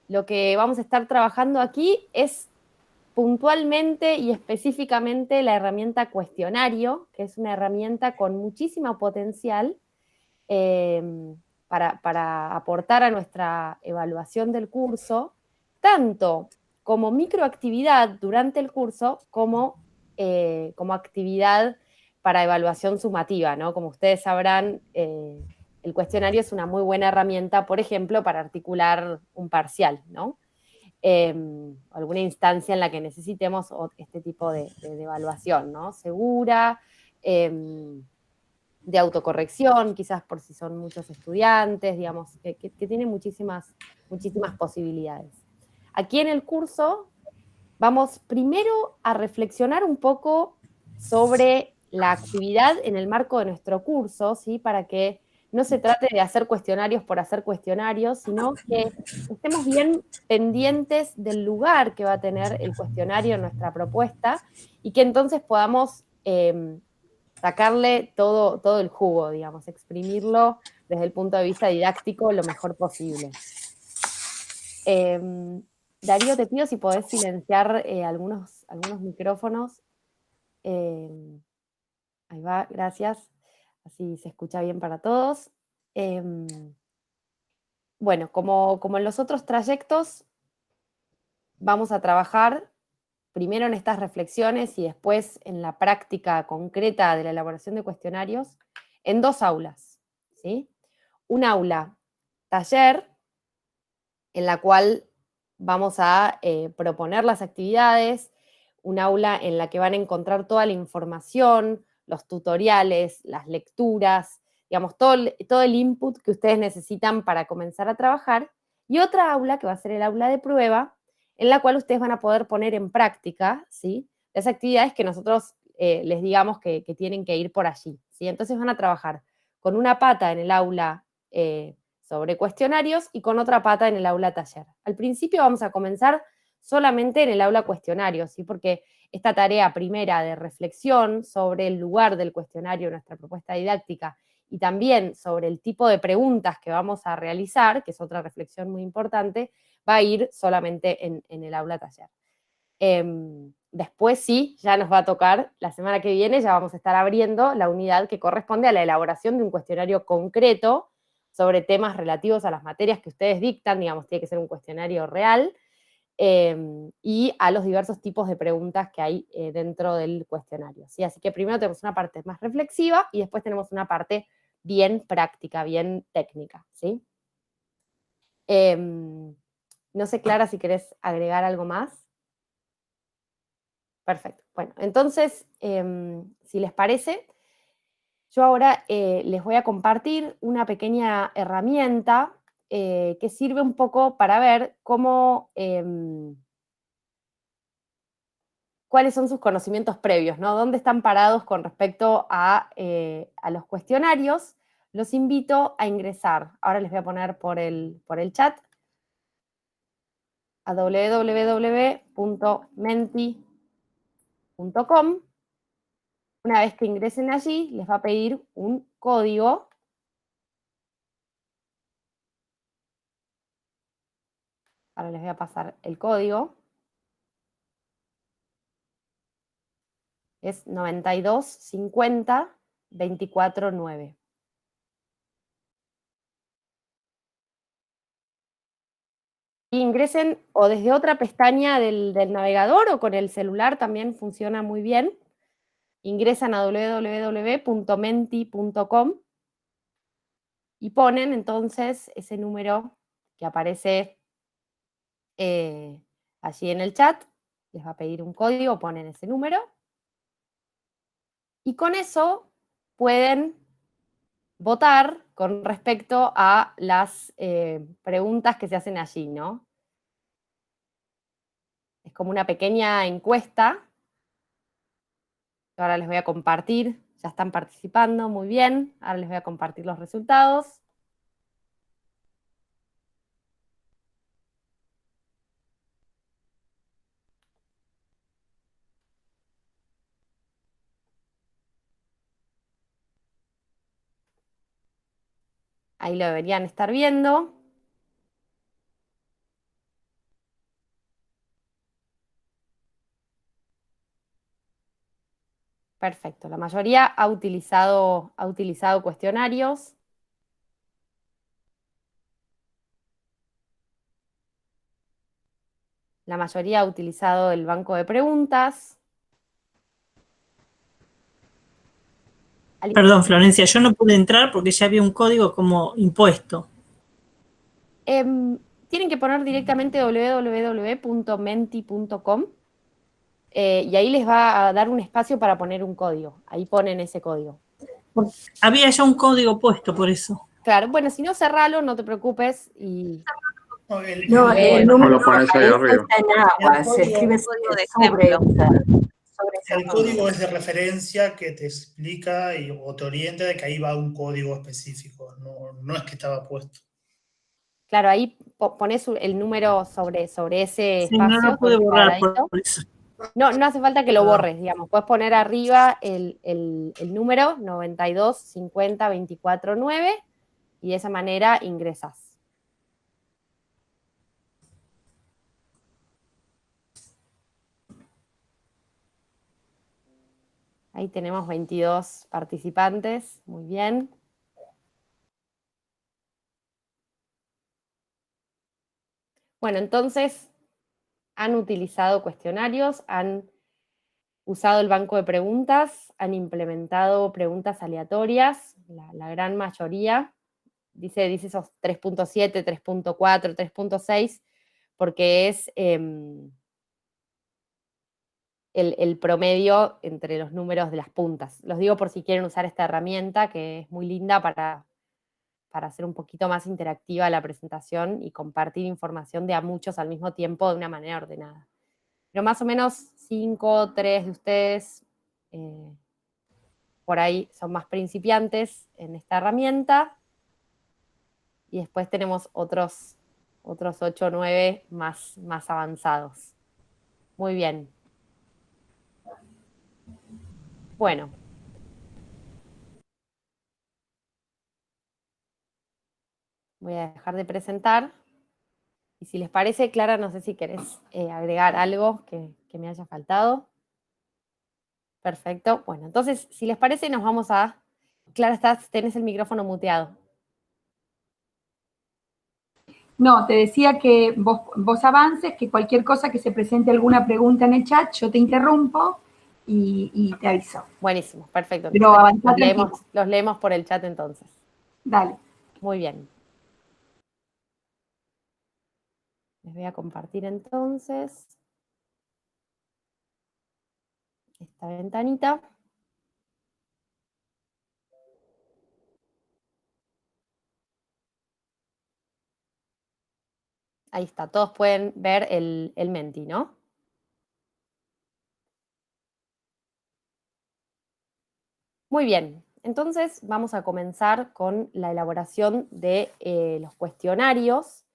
lo que vamos a estar trabajando aquí es puntualmente y específicamente la herramienta cuestionario, que es una herramienta con muchísimo potencial eh, para aportar a nuestra evaluación del curso, tanto como microactividad durante el curso como actividad para evaluación sumativa, ¿no? Como ustedes sabrán, el cuestionario es una muy buena herramienta, por ejemplo, para articular un parcial, ¿no? Alguna instancia en la que necesitemos este tipo de evaluación, ¿no? Segura, de autocorrección, quizás por si son muchos estudiantes, digamos, que tiene muchísimas posibilidades. Aquí en el curso vamos primero a reflexionar un poco sobre la actividad en el marco de nuestro curso, ¿sí? Para que no se trate de hacer cuestionarios por hacer cuestionarios, sino que estemos bien pendientes del lugar que va a tener el cuestionario en nuestra propuesta y que entonces podamos sacarle todo el jugo, digamos, exprimirlo desde el punto de vista didáctico lo mejor posible. Eh, Darío, te pido si podés silenciar algunos micrófonos. Eh, Ahí va, gracias. Así se escucha bien para todos. Eh, bueno, como en los otros trayectos, vamos a trabajar primero en estas reflexiones y después en la práctica concreta de la elaboración de cuestionarios en dos aulas, ¿sí? Un aula taller, en la cual vamos a proponer las actividades, un aula en la que van a encontrar toda la información, los tutoriales, las lecturas, digamos, todo el input que ustedes necesitan para comenzar a trabajar, y otra aula que va a ser el aula de prueba, en la cual ustedes van a poder poner en práctica, ¿sí?, las actividades que nosotros les digamos que tienen que ir por allí, ¿sí? Entonces van a trabajar con una pata en el aula sobre cuestionarios y con otra pata en el aula taller. Al principio vamos a comenzar solamente en el aula cuestionarios, ¿sí? Porque esta tarea primera de reflexión sobre el lugar del cuestionario en nuestra propuesta didáctica y también sobre el tipo de preguntas que vamos a realizar, que es otra reflexión muy importante, va a ir solamente en el aula taller. Después sí, ya nos va a tocar, la semana que viene ya vamos a estar abriendo la unidad que corresponde a la elaboración de un cuestionario concreto sobre temas relativos a las materias que ustedes dictan, digamos, tiene que ser un cuestionario real, y a los diversos tipos de preguntas que hay dentro del cuestionario, ¿sí? Así que primero tenemos una parte más reflexiva y después tenemos una parte bien práctica, bien técnica, ¿sí? No sé, Clara, si querés agregar algo más. Perfecto. Bueno, entonces, si les parece, yo ahora les voy a compartir una pequeña herramienta que sirve un poco para ver cuáles son sus conocimientos previos, ¿no? ¿Dónde están parados con respecto a los cuestionarios? Los invito a ingresar. Ahora les voy a poner por el chat a www.menti.com. Una vez que ingresen allí, les va a pedir un código. Ahora les voy a pasar el código. Es 92 50 24 9. Ingresen o desde otra pestaña del navegador o con el celular, también funciona muy bien. Ingresan a www.menti.com y ponen entonces ese número que aparece allí en el chat. Les va a pedir un código, ponen ese número. Y con eso pueden votar con respecto a las preguntas que se hacen allí, ¿no? Es como una pequeña encuesta que ahora les voy a compartir. Ya están participando, muy bien. Ahora les voy a compartir los resultados. Ahí lo deberían estar viendo. Perfecto. La mayoría ha utilizado cuestionarios. La mayoría ha utilizado el banco de preguntas. Perdón, Florencia, yo no pude entrar porque ya había un código como impuesto. Tienen que poner directamente www.menti.com y ahí les va a dar un espacio para poner un código. Ahí ponen ese código. Había ya un código puesto por eso. Claro, bueno, si no, cerralo, no te preocupes. Y No, No, el número lo pones ahí arriba. está en agua, se escribe Código de sobre ejemplo. el código es de referencia que te explica o te orienta de que ahí va un código específico, no es que estaba puesto. claro, ahí pones el número sobre ese Sí, no espacio, lo sobre pude ese borrar por cuadradito. eso. No, no hace falta que lo borres, digamos. Puedes poner arriba el número 92 50 24 9 y de esa manera ingresas. Ahí tenemos 22 participantes, muy bien. Bueno, entonces han utilizado cuestionarios, han usado el banco de preguntas, han implementado preguntas aleatorias, la gran mayoría. Dice esos 3.7, 3.4, 3.6, porque es el promedio entre los números de las puntas. Los digo por si quieren usar esta herramienta, que es muy linda para hacer un poquito más interactiva la presentación y compartir información de a muchos al mismo tiempo de una manera ordenada. Pero más o menos 5, 3 de ustedes por ahí son más principiantes en esta herramienta. Y después tenemos otros 8 o 9 más avanzados. Muy bien. Bueno. Voy a dejar de presentar. Y si les parece, Clara, no sé si querés agregar algo que me haya faltado. Perfecto. Bueno, entonces, si les parece, nos vamos a... Clara, tenés el micrófono muteado. No, te decía que vos avances, que cualquier cosa que se presente alguna pregunta en el chat, yo te interrumpo y te aviso. Buenísimo, perfecto. Pero Entonces, avanzá los leemos por el chat entonces. Dale. Muy bien. Les voy a compartir entonces esta ventanita. Ahí está, todos pueden ver el Menti, ¿no? Muy bien, entonces vamos a comenzar con la elaboración de los cuestionarios,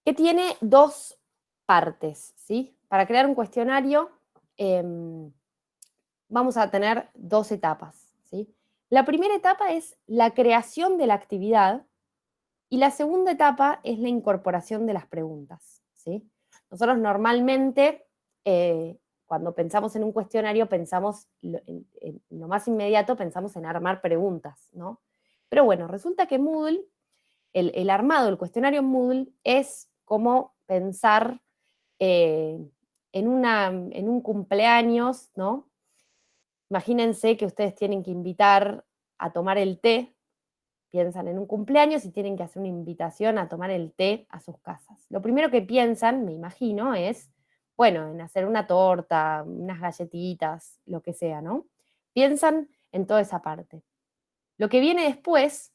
que tiene dos partes, ¿sí? Para crear un cuestionario vamos a tener dos etapas, ¿sí? La primera etapa es la creación de la actividad y la segunda etapa es la incorporación de las preguntas, ¿sí? Nosotros normalmente, cuando pensamos en un cuestionario, pensamos, en lo más inmediato, pensamos en armar preguntas, ¿no? Pero bueno, resulta que Moodle, el armado del cuestionario en Moodle es como pensar en un cumpleaños, ¿no? Imagínense que ustedes tienen que invitar a tomar el té, piensan en un cumpleaños y tienen que hacer una invitación a tomar el té a sus casas. Lo primero que piensan, me imagino, es, bueno, en hacer una torta, unas galletitas, lo que sea, ¿no? Piensan en toda esa parte. Lo que viene después,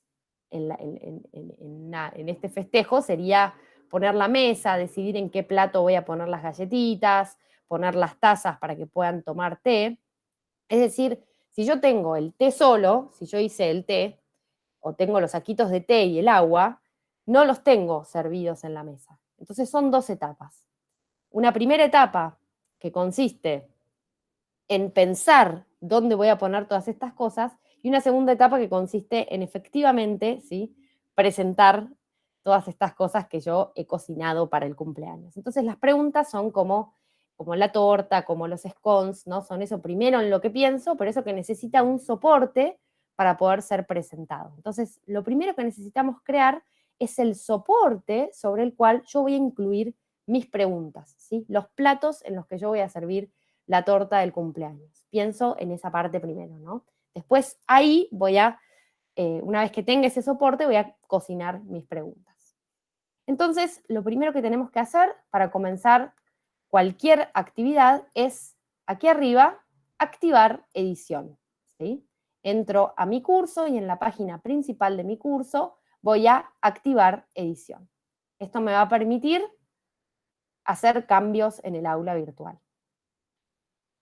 en este festejo, sería poner la mesa, decidir en qué plato voy a poner las galletitas, poner las tazas para que puedan tomar té. Es decir, si yo tengo el té solo, si yo hice el té, o tengo los saquitos de té y el agua, no los tengo servidos en la mesa. Entonces son dos etapas. Una primera etapa que consiste en pensar dónde voy a poner todas estas cosas y una segunda etapa que consiste en efectivamente, ¿sí?, presentar todas estas cosas que yo he cocinado para el cumpleaños. Entonces las preguntas son como como la torta, como los scones, ¿no? Son eso primero en lo que pienso, pero eso que necesita un soporte para poder ser presentado. Entonces, lo primero que necesitamos crear es el soporte sobre el cual yo voy a incluir mis preguntas, ¿sí? Los platos en los que yo voy a servir la torta del cumpleaños. Pienso en esa parte primero, ¿no? Después ahí voy a, una vez que tenga ese soporte, voy a cocinar mis preguntas. Entonces, lo primero que tenemos que hacer para comenzar cualquier actividad es, aquí arriba, activar edición, ¿sí? Entro a mi curso y en la página principal de mi curso voy a activar edición. Esto me va a permitir hacer cambios en el aula virtual.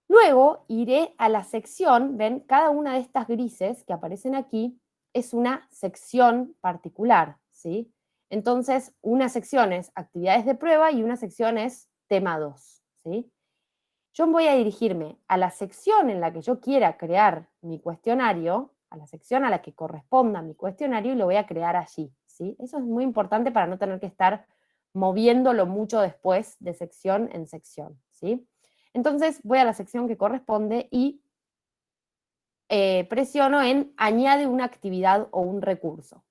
Luego iré a la sección, ven, cada una de estas grises que aparecen aquí es una sección particular, ¿sí? Entonces, una sección es actividades de prueba y una sección es tema 2, ¿sí? Yo voy a dirigirme a la sección en la que yo quiera crear mi cuestionario, a la sección a la que corresponda mi cuestionario y lo voy a crear allí, ¿sí? Eso es muy importante para no tener que estar moviéndolo mucho después de sección en sección, ¿sí? Entonces voy a la sección que corresponde y presiono en añade una actividad o un recurso.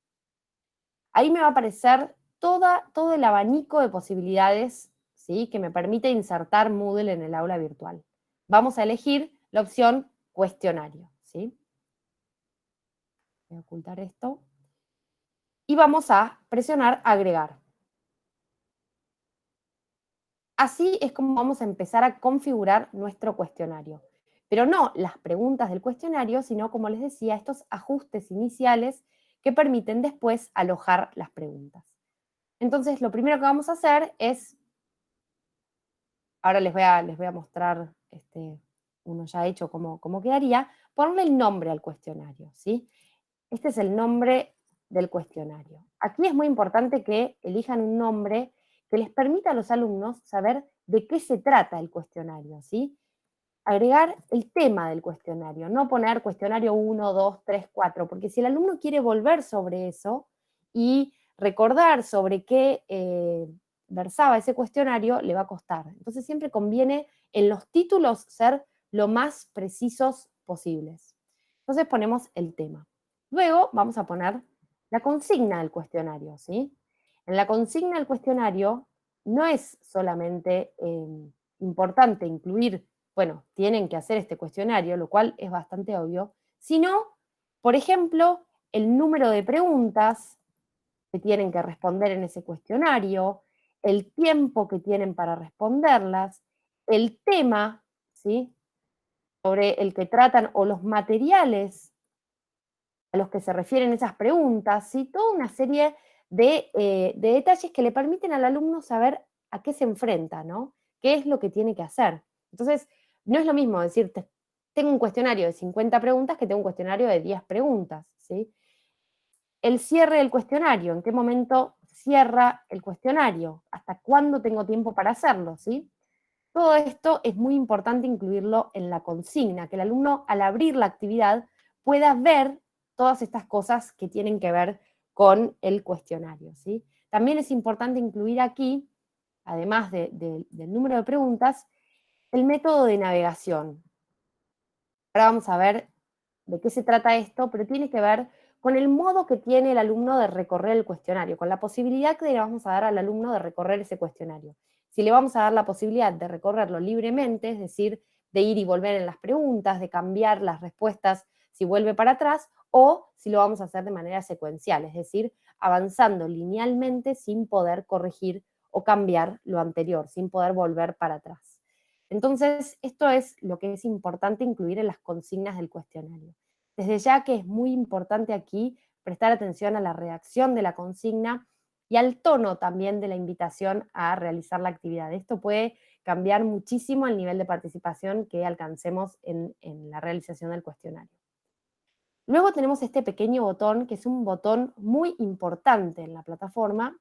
Ahí me va a aparecer todo el abanico de posibilidades, ¿sí?, que me permite insertar Moodle en el aula virtual. Vamos a elegir la opción cuestionario, ¿sí? Voy a ocultar esto. Y vamos a presionar agregar. Así es como vamos a empezar a configurar nuestro cuestionario. Pero no las preguntas del cuestionario, sino, como les decía, estos ajustes iniciales que permiten después alojar las preguntas. Entonces, lo primero que vamos a hacer es, ahora les voy a mostrar uno ya hecho cómo quedaría, ponerle el nombre al cuestionario, ¿sí? Este es el nombre del cuestionario. Aquí es muy importante que elijan un nombre que les permita a los alumnos saber de qué se trata el cuestionario, ¿sí? Agregar el tema del cuestionario, no poner cuestionario 1, 2, 3, 4, porque si el alumno quiere volver sobre eso y recordar sobre qué versaba ese cuestionario, le va a costar. Entonces siempre conviene en los títulos ser lo más precisos posibles. Entonces ponemos el tema. Luego vamos a poner la consigna del cuestionario, ¿sí? En la consigna del cuestionario no es solamente importante incluir, bueno, tienen que hacer este cuestionario, lo cual es bastante obvio, sino, por ejemplo, el número de preguntas que tienen que responder en ese cuestionario, el tiempo que tienen para responderlas, el tema, ¿sí?, sobre el que tratan o los materiales a los que se refieren esas preguntas, ¿sí? Toda una serie de detalles que le permiten al alumno saber a qué se enfrenta, ¿no? ¿Qué es lo que tiene que hacer? Entonces, no es lo mismo decirte, tengo un cuestionario de 50 preguntas que tengo un cuestionario de 10 preguntas, ¿sí? El cierre del cuestionario, ¿en qué momento cierra el cuestionario? ¿Hasta cuándo tengo tiempo para hacerlo, ¿sí? Todo esto es muy importante incluirlo en la consigna, que el alumno al abrir la actividad pueda ver todas estas cosas que tienen que ver con el cuestionario, ¿sí? También es importante incluir aquí, además del número de preguntas, el método de navegación. Ahora vamos a ver de qué se trata esto, pero tiene que ver con el modo que tiene el alumno de recorrer el cuestionario, con la posibilidad que le vamos a dar al alumno de recorrer ese cuestionario. Si le vamos a dar la posibilidad de recorrerlo libremente, es decir, de ir y volver en las preguntas, de cambiar las respuestas si vuelve para atrás, o si lo vamos a hacer de manera secuencial, es decir, avanzando linealmente sin poder corregir o cambiar lo anterior, sin poder volver para atrás. Entonces, esto es lo que es importante incluir en las consignas del cuestionario. Desde ya que es muy importante aquí prestar atención a la redacción de la consigna y al tono también de la invitación a realizar la actividad. Esto puede cambiar muchísimo el nivel de participación que alcancemos en la realización del cuestionario. Luego tenemos este pequeño botón, que es un botón muy importante en la plataforma,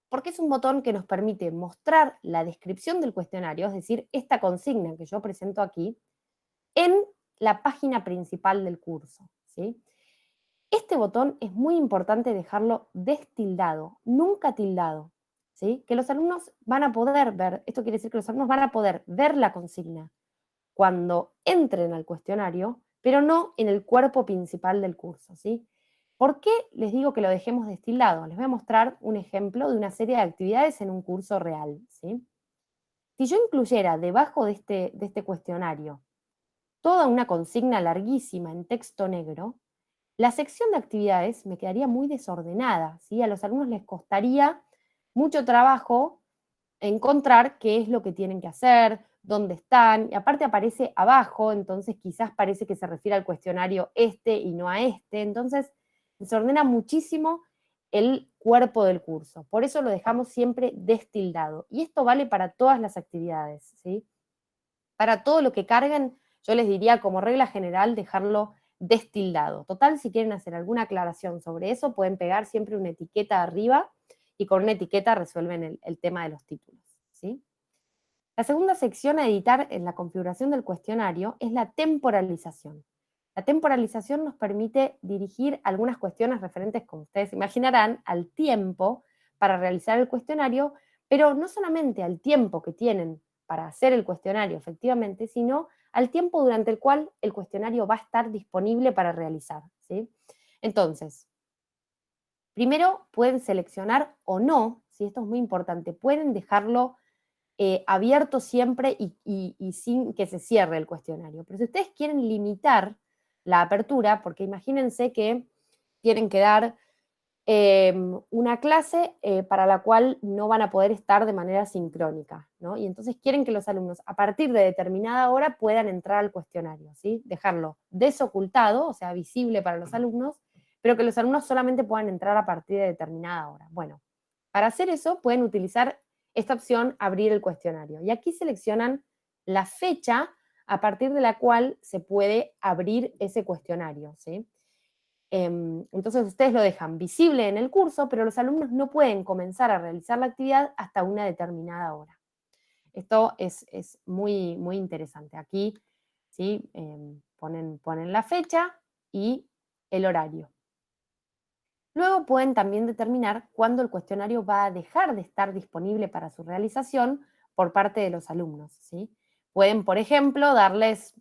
porque es un botón que nos permite mostrar la descripción del cuestionario, es decir, esta consigna que yo presento aquí, en la página principal del curso, ¿sí? Este botón es muy importante dejarlo destildado, nunca tildado. ¿sí? Que los alumnos van a poder ver, esto quiere decir que los alumnos van a poder ver la consigna cuando entren al cuestionario, pero no en el cuerpo principal del curso, ¿sí? ¿Por qué les digo que lo dejemos destilado? Les voy a mostrar un ejemplo de una serie de actividades en un curso real, ¿sí? Si yo incluyera debajo de este cuestionario toda una consigna larguísima en texto negro, la sección de actividades me quedaría muy desordenada, ¿sí? A los alumnos les costaría mucho trabajo encontrar qué es lo que tienen que hacer, dónde están, y aparte aparece abajo, entonces quizás parece que se refiere al cuestionario este y no a este, entonces desordena muchísimo el cuerpo del curso. Por eso lo dejamos siempre destildado. Y esto vale para todas las actividades, ¿sí? Para todo lo que carguen, yo les diría como regla general dejarlo destildado. Total, si quieren hacer alguna aclaración sobre eso, pueden pegar siempre una etiqueta arriba y con una etiqueta resuelven el tema de los títulos, ¿sí? La segunda sección a editar en la configuración del cuestionario es la temporalización. La temporalización nos permite dirigir algunas cuestiones referentes, como ustedes imaginarán, al tiempo para realizar el cuestionario, pero no solamente al tiempo que tienen para hacer el cuestionario efectivamente, sino al tiempo durante el cual el cuestionario va a estar disponible para realizar, ¿sí? Entonces, primero pueden seleccionar o no, si esto es muy importante, pueden dejarlo abierto siempre y sin que se cierre el cuestionario. Pero si ustedes quieren limitar la apertura, porque imagínense que tienen que dar una clase para la cual no van a poder estar de manera sincrónica, ¿no? Y entonces quieren que los alumnos a partir de determinada hora puedan entrar al cuestionario, ¿sí? Dejarlo desocultado, o sea, visible para los alumnos, pero que los alumnos solamente puedan entrar a partir de determinada hora. Bueno, para hacer eso pueden utilizar esta opción, abrir el cuestionario. Y aquí seleccionan la fecha a partir de la cual se puede abrir ese cuestionario, ¿sí? Entonces ustedes lo dejan visible en el curso, pero los alumnos no pueden comenzar a realizar la actividad hasta una determinada hora. Esto es muy, muy interesante. Aquí, ¿sí? Ponen la fecha y el horario. Luego pueden también determinar cuándo el cuestionario va a dejar de estar disponible para su realización por parte de los alumnos, ¿sí? Pueden, por ejemplo, darles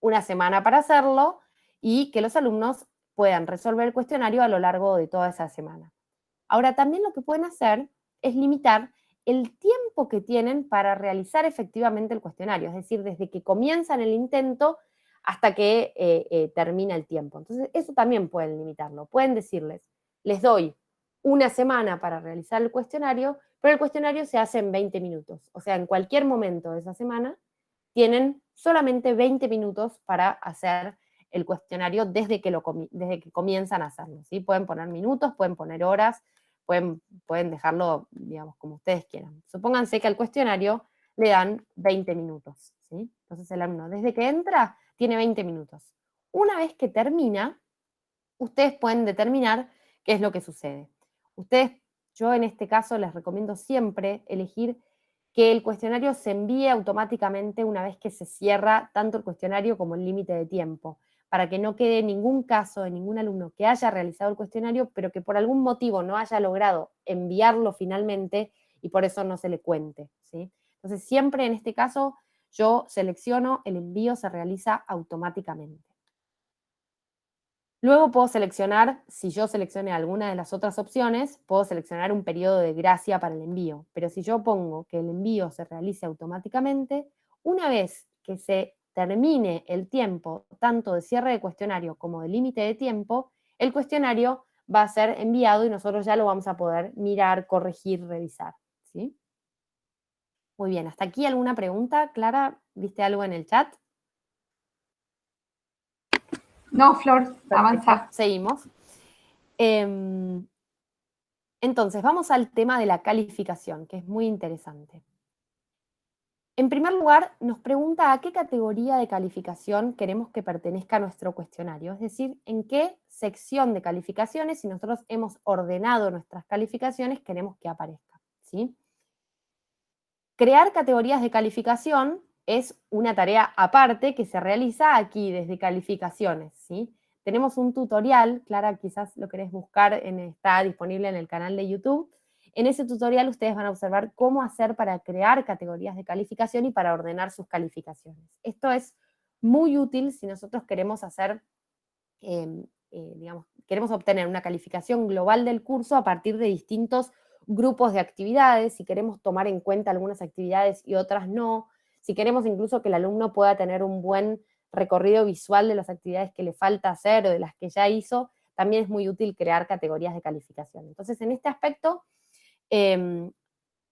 una semana para hacerlo y que los alumnos puedan resolver el cuestionario a lo largo de toda esa semana. Ahora, también lo que pueden hacer es limitar el tiempo que tienen para realizar efectivamente el cuestionario, es decir, desde que comienzan el intento hasta que termina el tiempo. Entonces, eso también pueden limitarlo. Pueden decirles, les doy una semana para realizar el cuestionario, pero el cuestionario se hace en 20 minutos. O sea, en cualquier momento de esa semana tienen solamente 20 minutos para hacer el cuestionario desde que comienzan a hacerlo, ¿sí? Pueden poner minutos, pueden poner horas, pueden dejarlo, digamos, como ustedes quieran. Supónganse que al cuestionario le dan 20 minutos, ¿sí? Entonces el alumno, desde que entra, tiene 20 minutos. Una vez que termina, ustedes pueden determinar qué es lo que sucede. Yo en este caso les recomiendo siempre elegir que el cuestionario se envíe automáticamente una vez que se cierra tanto el cuestionario como el límite de tiempo, para que no quede ningún caso de ningún alumno que haya realizado el cuestionario, pero que por algún motivo no haya logrado enviarlo finalmente y por eso no se le cuente, ¿sí? Entonces, siempre en este caso, yo selecciono, el envío se realiza automáticamente. Luego puedo seleccionar, si yo seleccioné alguna de las otras opciones, puedo seleccionar un periodo de gracia para el envío. Pero si yo pongo que el envío se realice automáticamente, una vez que se termine el tiempo, tanto de cierre de cuestionario como de límite de tiempo, el cuestionario va a ser enviado y nosotros ya lo vamos a poder mirar, corregir, revisar, ¿sí? Muy bien, ¿hasta aquí alguna pregunta? Clara, ¿viste algo en el chat? No, Flor, avanza. Perfecto, seguimos. Entonces, vamos al tema de la calificación, que es muy interesante. En primer lugar, nos pregunta a qué categoría de calificación queremos que pertenezca nuestro cuestionario, es decir, en qué sección de calificaciones, si nosotros hemos ordenado nuestras calificaciones, queremos que aparezca, ¿sí? Crear categorías de calificación es una tarea aparte que se realiza aquí desde calificaciones, ¿sí? Tenemos un tutorial, Clara, quizás lo querés buscar, está disponible en el canal de YouTube, En ese tutorial ustedes van a observar cómo hacer para crear categorías de calificación y para ordenar sus calificaciones. Esto es muy útil si nosotros queremos hacer, digamos, queremos obtener una calificación global del curso a partir de distintos grupos de actividades, si queremos tomar en cuenta algunas actividades y otras no, si queremos incluso que el alumno pueda tener un buen recorrido visual de las actividades que le falta hacer o de las que ya hizo, también es muy útil crear categorías de calificación. Entonces, en este aspecto,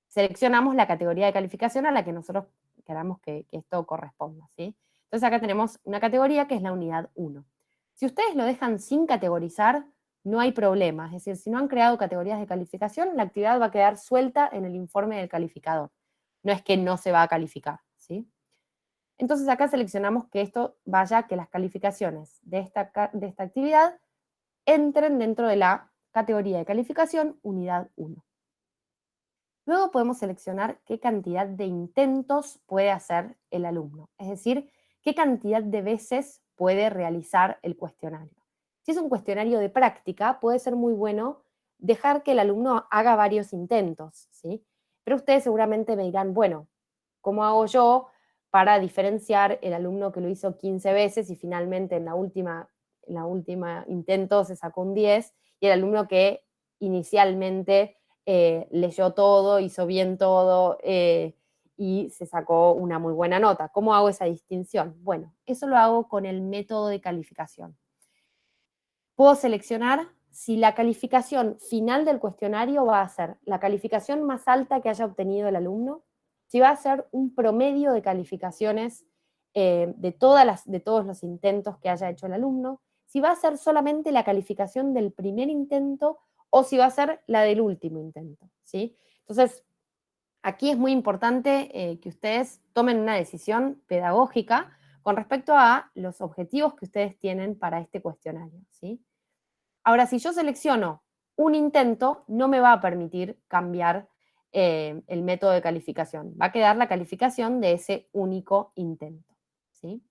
seleccionamos la categoría de calificación a la que nosotros queramos que esto corresponda, ¿sí? Entonces acá tenemos una categoría que es la unidad 1. Si ustedes lo dejan sin categorizar, no hay problema. Es decir, si no han creado categorías de calificación, la actividad va a quedar suelta en el informe del calificador. No es que no se va a calificar, ¿sí? Entonces acá seleccionamos que esto vaya, que las calificaciones de esta actividad entren dentro de la categoría de calificación unidad 1. Luego podemos seleccionar qué cantidad de intentos puede hacer el alumno, es decir, qué cantidad de veces puede realizar el cuestionario. Si es un cuestionario de práctica, puede ser muy bueno dejar que el alumno haga varios intentos, ¿sí? Pero ustedes seguramente me dirán, bueno, ¿cómo hago yo para diferenciar el alumno que lo hizo 15 veces y finalmente en la última intento se sacó un 10 y el alumno que inicialmente leyó todo, hizo bien todo y se sacó una muy buena nota? ¿Cómo hago esa distinción? Bueno, eso lo hago con el método de calificación. Puedo seleccionar si la calificación final del cuestionario va a ser la calificación más alta que haya obtenido el alumno, si va a ser un promedio de calificaciones de todos los intentos que haya hecho el alumno, si va a ser solamente la calificación del primer intento o si va a ser la del último intento, ¿sí? Entonces, aquí es muy importante que ustedes tomen una decisión pedagógica con respecto a los objetivos que ustedes tienen para este cuestionario, ¿sí? Ahora, si yo selecciono un intento, no me va a permitir cambiar el método de calificación. Va a quedar la calificación de ese único intento, ¿sí?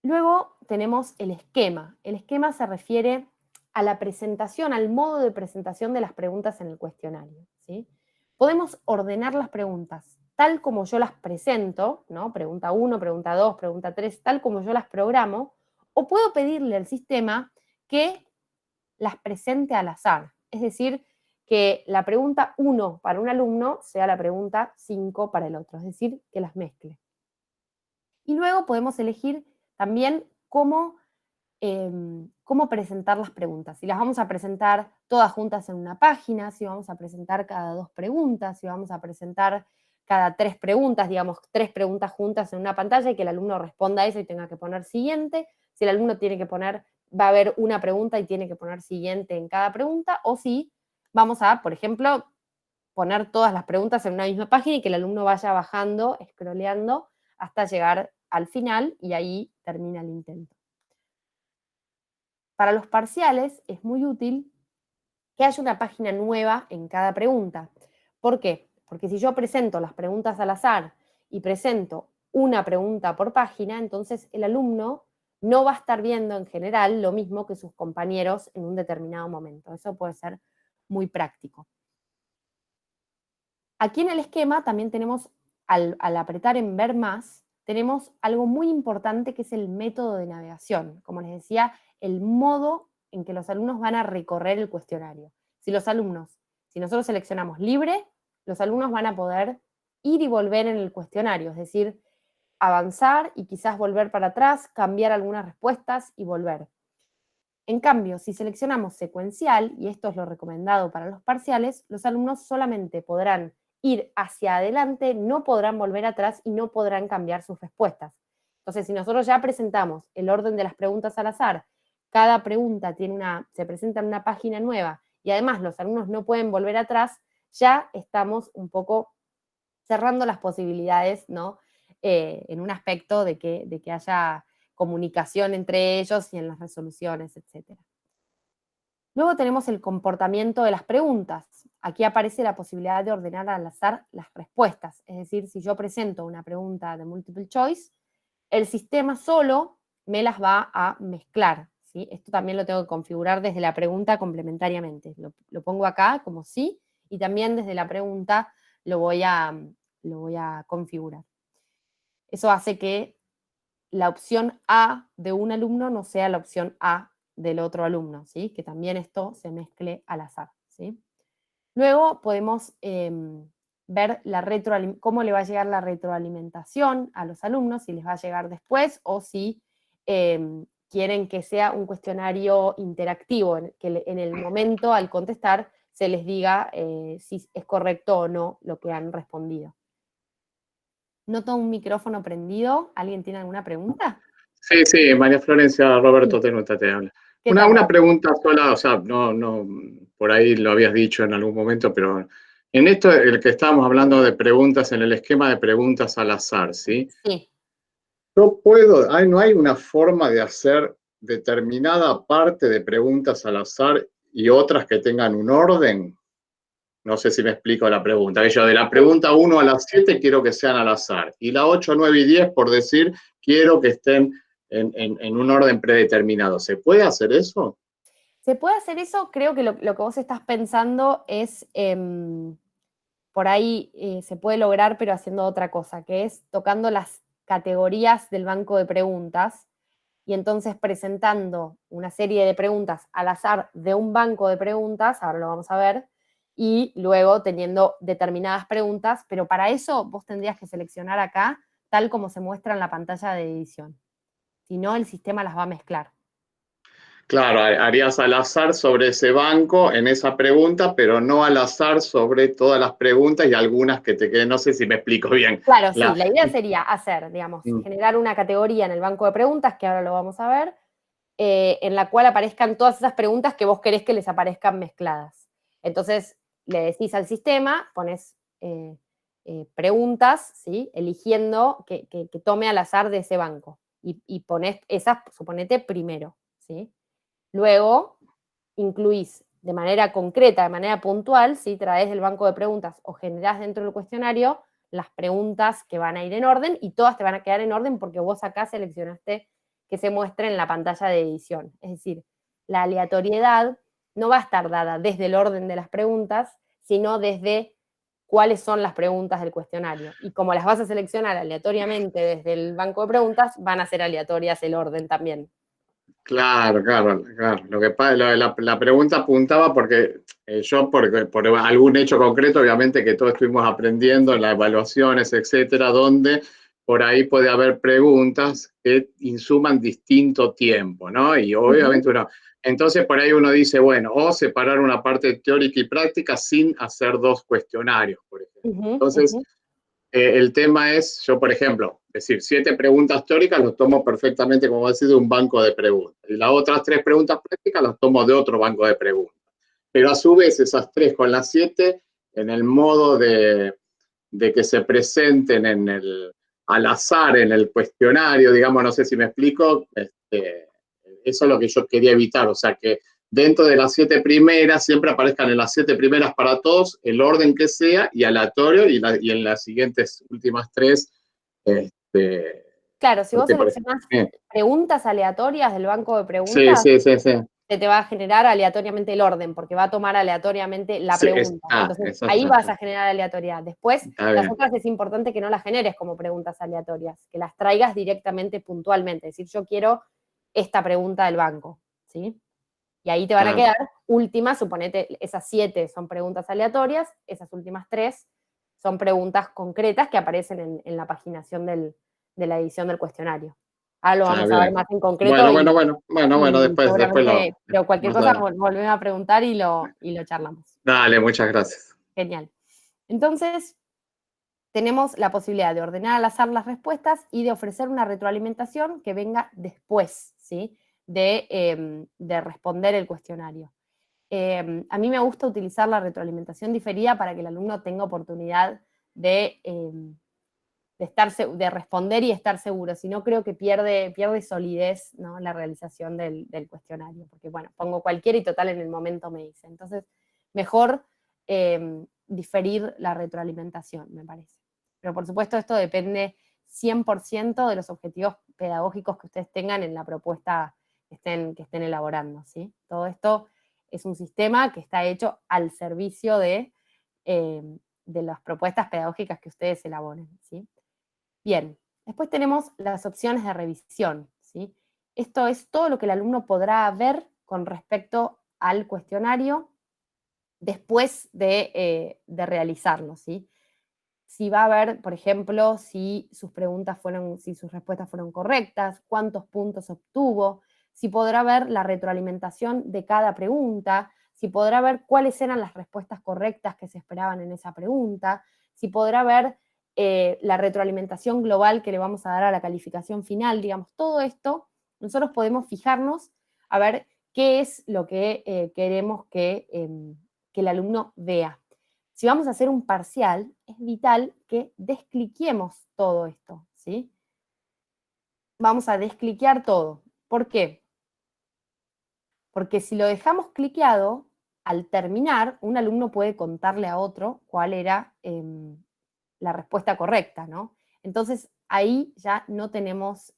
Luego tenemos el esquema. El esquema se refiere a la presentación, al modo de presentación de las preguntas en el cuestionario, ¿sí? Podemos ordenar las preguntas tal como yo las presento, ¿no? Pregunta 1, pregunta 2, pregunta 3, tal como yo las programo, o puedo pedirle al sistema que las presente al azar. Es decir, que la pregunta 1 para un alumno sea la pregunta 5 para el otro, es decir, que las mezcle. Y luego podemos elegir también cómo presentar las preguntas. Si las vamos a presentar todas juntas en una página, si vamos a presentar cada 2 preguntas, si vamos a presentar cada 3 preguntas, digamos 3 preguntas juntas en una pantalla y que el alumno responda a eso y tenga que poner siguiente. Si el alumno tiene que poner, va a haber una pregunta y tiene que poner siguiente en cada pregunta, o si vamos a, por ejemplo, poner todas las preguntas en una misma página y que el alumno vaya bajando, scrolleando, hasta llegar al final y ahí termina el intento. Para los parciales es muy útil que haya una página nueva en cada pregunta. ¿Por qué? Porque si yo presento las preguntas al azar y presento una pregunta por página, entonces el alumno no va a estar viendo en general lo mismo que sus compañeros en un determinado momento. Eso puede ser muy práctico. Aquí en el esquema también tenemos, al apretar en ver más, tenemos algo muy importante que es el método de navegación. Como les decía, el modo en que los alumnos van a recorrer el cuestionario. Si nosotros seleccionamos libre, los alumnos van a poder ir y volver en el cuestionario, es decir, avanzar y quizás volver para atrás, cambiar algunas respuestas y volver. En cambio, si seleccionamos secuencial, y esto es lo recomendado para los parciales, los alumnos solamente podrán ir hacia adelante, no podrán volver atrás y no podrán cambiar sus respuestas. Entonces, si nosotros ya presentamos el orden de las preguntas al azar, cada pregunta se presenta en una página nueva y además los alumnos no pueden volver atrás, ya estamos un poco cerrando las posibilidades, ¿no? En un aspecto de que haya comunicación entre ellos y en las resoluciones, etc. Luego tenemos el comportamiento de las preguntas. Aquí aparece la posibilidad de ordenar al azar las respuestas. Es decir, si yo presento una pregunta de multiple choice, el sistema solo me las va a mezclar, ¿sí? Esto también lo tengo que configurar desde la pregunta complementariamente. Lo pongo acá como sí, y también desde la pregunta lo voy a configurar. Eso hace que la opción A de un alumno no sea la opción A del otro alumno, ¿sí? Que también esto se mezcle al azar, ¿sí? Luego podemos ver cómo le va a llegar la retroalimentación a los alumnos, si les va a llegar después o si quieren que sea un cuestionario interactivo, que en el momento al contestar se les diga si es correcto o no lo que han respondido. Noto un micrófono prendido. ¿Alguien tiene alguna pregunta? Sí, María Florencia, Roberto Tenuta te habla. ¿Qué tal? Una pregunta sola, o sea, no, por ahí lo habías dicho en algún momento, pero en esto, el que estábamos hablando de preguntas, en el esquema de preguntas al azar, ¿sí? Sí. No hay una forma de hacer determinada parte de preguntas al azar y otras que tengan un orden. No sé si me explico la pregunta. Yo de la pregunta 1 a la 7 quiero que sean al azar. Y la 8, 9 y 10, por decir, quiero que estén en un orden predeterminado. ¿Se puede hacer eso? ¿Se puede hacer eso? Creo que lo que vos estás pensando es, por ahí se puede lograr, pero haciendo otra cosa, que es tocando las categorías del banco de preguntas y entonces presentando una serie de preguntas al azar de un banco de preguntas, ahora lo vamos a ver, y luego teniendo determinadas preguntas, pero para eso vos tendrías que seleccionar acá tal como se muestra en la pantalla de edición. Si no, el sistema las va a mezclar. Claro, harías al azar sobre ese banco en esa pregunta, pero no al azar sobre todas las preguntas y algunas que te queden. No sé si me explico bien. Claro, sí, la idea sería hacer, digamos, generar una categoría en el banco de preguntas, que ahora lo vamos a ver, en la cual aparezcan todas esas preguntas que vos querés que les aparezcan mezcladas. Entonces, le decís al sistema, pones preguntas, ¿sí? Eligiendo que tome al azar de ese banco. Y ponés esas, suponete, primero, ¿sí? Luego, incluís de manera concreta, de manera puntual, ¿sí? Traes del banco de preguntas o generás dentro del cuestionario las preguntas que van a ir en orden y todas te van a quedar en orden porque vos acá seleccionaste que se muestre en la pantalla de edición. Es decir, la aleatoriedad no va a estar dada desde el orden de las preguntas, sino desde cuáles son las preguntas del cuestionario. Y como las vas a seleccionar aleatoriamente desde el banco de preguntas, van a ser aleatorias el orden también. Claro. Lo que pasa, la pregunta apuntaba porque yo, por algún hecho concreto, obviamente que todos estuvimos aprendiendo en las evaluaciones, etcétera, donde por ahí puede haber preguntas que insuman distinto tiempo, ¿no? Y obviamente entonces por ahí uno dice, bueno, o separar una parte teórica y práctica sin hacer dos cuestionarios, por ejemplo. Entonces, el tema es, yo por ejemplo, decir 7 preguntas teóricas los tomo perfectamente, como decir, de un banco de preguntas. Y las otras 3 preguntas prácticas las tomo de otro banco de preguntas. Pero a su vez esas 3 con las 7, en el modo de que se presenten al azar en el cuestionario, digamos, no sé si me explico, eso es lo que yo quería evitar, o sea, que dentro de las 7 primeras siempre aparezcan en las 7 primeras para todos, el orden que sea, y aleatorio, y en las siguientes últimas 3. Claro, si vos seleccionás preguntas aleatorias del banco de preguntas, sí. se te va a generar aleatoriamente el orden, porque va a tomar aleatoriamente la pregunta. Entonces, ahí vas a generar aleatoriedad. Después, las otras es importante que no las generes como preguntas aleatorias, que las traigas directamente, puntualmente. Es decir, yo quiero esta pregunta del banco, ¿sí? Y ahí te van a quedar últimas, suponete, esas 7 son preguntas aleatorias, esas últimas 3 son preguntas concretas que aparecen en la paginación de la edición del cuestionario. Ahora lo vamos a ver más en concreto. Bueno, después lo... Pero cualquier cosa volvemos a preguntar y lo charlamos. Dale, muchas gracias. Genial. Entonces, tenemos la posibilidad de ordenar al azar las respuestas y de ofrecer una retroalimentación que venga después, ¿sí? de responder el cuestionario. A mí me gusta utilizar la retroalimentación diferida para que el alumno tenga oportunidad de responder y estar seguro, si no creo que pierde solidez, ¿no? La realización del cuestionario, porque bueno, pongo cualquiera y total en el momento me dice. Entonces, mejor diferir la retroalimentación, me parece. Pero por supuesto esto depende 100% de los objetivos pedagógicos que ustedes tengan en la propuesta que estén elaborando, ¿sí? Todo esto es un sistema que está hecho al servicio de las propuestas pedagógicas que ustedes elaboren, ¿sí? Bien, después tenemos las opciones de revisión, ¿sí? Esto es todo lo que el alumno podrá ver con respecto al cuestionario después de realizarlo, ¿sí? Si va a ver, por ejemplo, si sus respuestas fueron correctas, cuántos puntos obtuvo, si podrá ver la retroalimentación de cada pregunta, si podrá ver cuáles eran las respuestas correctas que se esperaban en esa pregunta, si podrá ver la retroalimentación global que le vamos a dar a la calificación final, digamos, todo esto, nosotros podemos fijarnos a ver qué es lo que queremos que el alumno vea. Si vamos a hacer un parcial, es vital que descliquemos todo esto, ¿sí? Vamos a descliquear todo. ¿Por qué? Porque si lo dejamos cliqueado, al terminar, un alumno puede contarle a otro cuál era la respuesta correcta, ¿no? Entonces, ahí ya no tenemos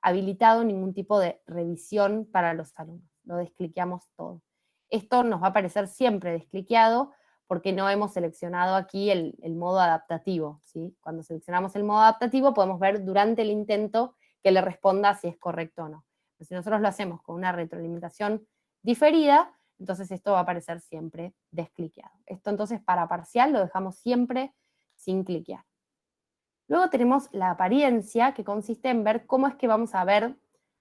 habilitado ningún tipo de revisión para los alumnos. Lo descliqueamos todo. Esto nos va a aparecer siempre descliqueado porque no hemos seleccionado aquí el modo adaptativo, ¿sí? Cuando seleccionamos el modo adaptativo podemos ver durante el intento que le responda si es correcto o no. Pero si nosotros lo hacemos con una retroalimentación diferida, entonces esto va a aparecer siempre descliqueado. Esto entonces para parcial lo dejamos siempre sin cliquear. Luego tenemos la apariencia, que consiste en ver cómo es que vamos a ver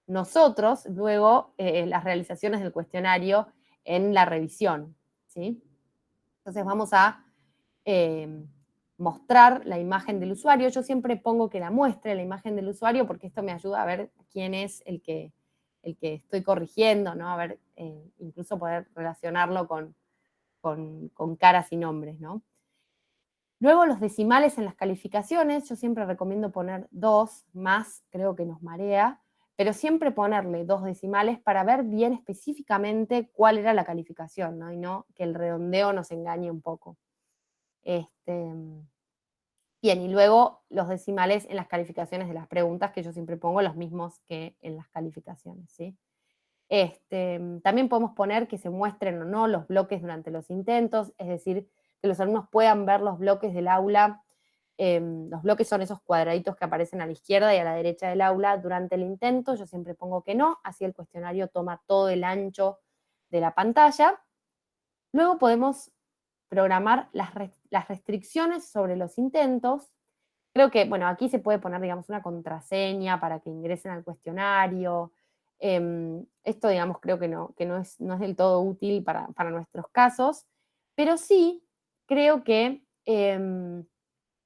nosotros luego las realizaciones del cuestionario en la revisión, ¿sí? Entonces vamos a mostrar la imagen del usuario. Yo siempre pongo que la muestre la imagen del usuario porque esto me ayuda a ver quién es el que estoy corrigiendo, ¿no? A ver, incluso poder relacionarlo con caras y nombres, ¿no? Luego los decimales en las calificaciones, yo siempre recomiendo poner 2, más creo que nos marea, pero siempre ponerle 2 decimales para ver bien específicamente cuál era la calificación, ¿no? Y no que el redondeo nos engañe un poco. Bien, y luego los decimales en las calificaciones de las preguntas, que yo siempre pongo los mismos que en las calificaciones, ¿sí? También podemos poner que se muestren o no los bloques durante los intentos, es decir, que los alumnos puedan ver los bloques del aula. Los bloques son esos cuadraditos que aparecen a la izquierda y a la derecha del aula durante el intento. Yo siempre pongo que no, así el cuestionario toma todo el ancho de la pantalla. Luego podemos programar las restricciones sobre los intentos. Creo que, bueno, aquí se puede poner, digamos, una contraseña para que ingresen al cuestionario. Esto, digamos, creo que no es del todo útil para nuestros casos, pero sí creo que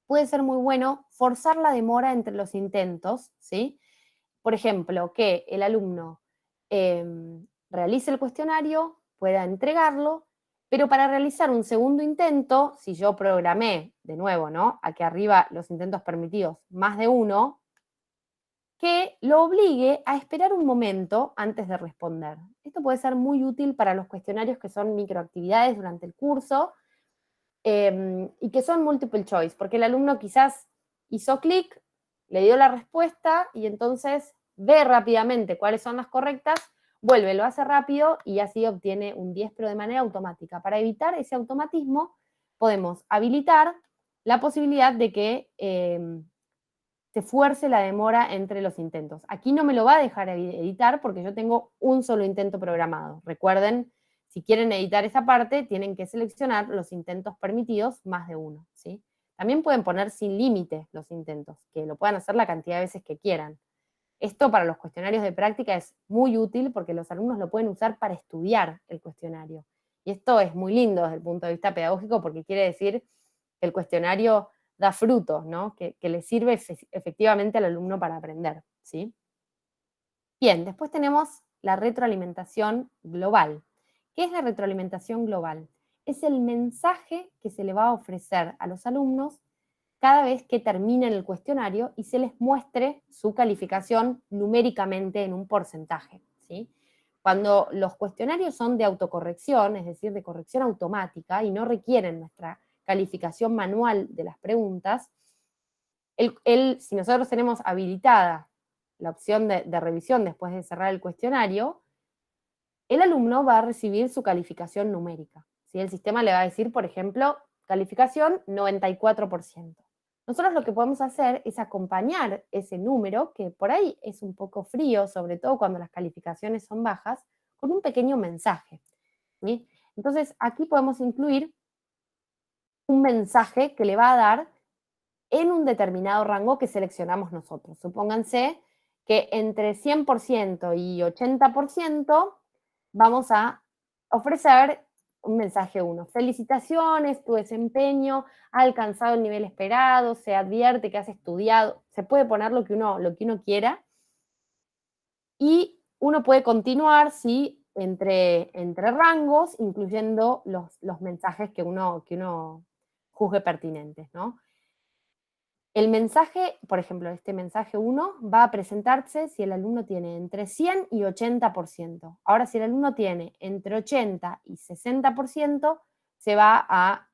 puede ser muy bueno forzar la demora entre los intentos, ¿sí? Por ejemplo, que el alumno realice el cuestionario, pueda entregarlo, pero para realizar un segundo intento, si yo programé, de nuevo, ¿no? Aquí arriba los intentos permitidos, más de 1, que lo obligue a esperar un momento antes de responder. Esto puede ser muy útil para los cuestionarios que son microactividades durante el curso y que son multiple choice, porque el alumno quizás hizo clic, le dio la respuesta y entonces ve rápidamente cuáles son las correctas, vuelve, lo hace rápido y así obtiene un 10, pero de manera automática. Para evitar ese automatismo, podemos habilitar la posibilidad de que se fuerce la demora entre los intentos. Aquí no me lo va a dejar editar porque yo tengo un solo intento programado. Recuerden, si quieren editar esa parte, tienen que seleccionar los intentos permitidos más de 1, ¿sí? También pueden poner sin límite los intentos, que lo puedan hacer la cantidad de veces que quieran. Esto para los cuestionarios de práctica es muy útil porque los alumnos lo pueden usar para estudiar el cuestionario. Y esto es muy lindo desde el punto de vista pedagógico porque quiere decir que el cuestionario da frutos, ¿no? Que le sirve efectivamente al alumno para aprender, ¿sí? Bien, después tenemos la retroalimentación global. ¿Qué es la retroalimentación global? Es el mensaje que se le va a ofrecer a los alumnos cada vez que terminen el cuestionario y se les muestre su calificación numéricamente en un porcentaje, ¿sí? Cuando los cuestionarios son de autocorrección, es decir, de corrección automática y no requieren nuestra calificación manual de las preguntas, si nosotros tenemos habilitada la opción de revisión después de cerrar el cuestionario, el alumno va a recibir su calificación numérica, ¿sí? El sistema le va a decir, por ejemplo, calificación 94%. Nosotros lo que podemos hacer es acompañar ese número, que por ahí es un poco frío, sobre todo cuando las calificaciones son bajas, con un pequeño mensaje, ¿sí? Entonces, aquí podemos incluir un mensaje que le va a dar en un determinado rango que seleccionamos nosotros. Supónganse que entre 100% y 80% vamos a ofrecer un mensaje 1. Felicitaciones, tu desempeño ha alcanzado el nivel esperado, se advierte que has estudiado, se puede poner lo que uno quiera y uno puede continuar, ¿sí? entre rangos, incluyendo los mensajes que uno juzgue pertinentes, ¿no? El mensaje, por ejemplo, este mensaje 1 va a presentarse si el alumno tiene entre 100 y 80%. Ahora, si el alumno tiene entre 80 y 60%, se va a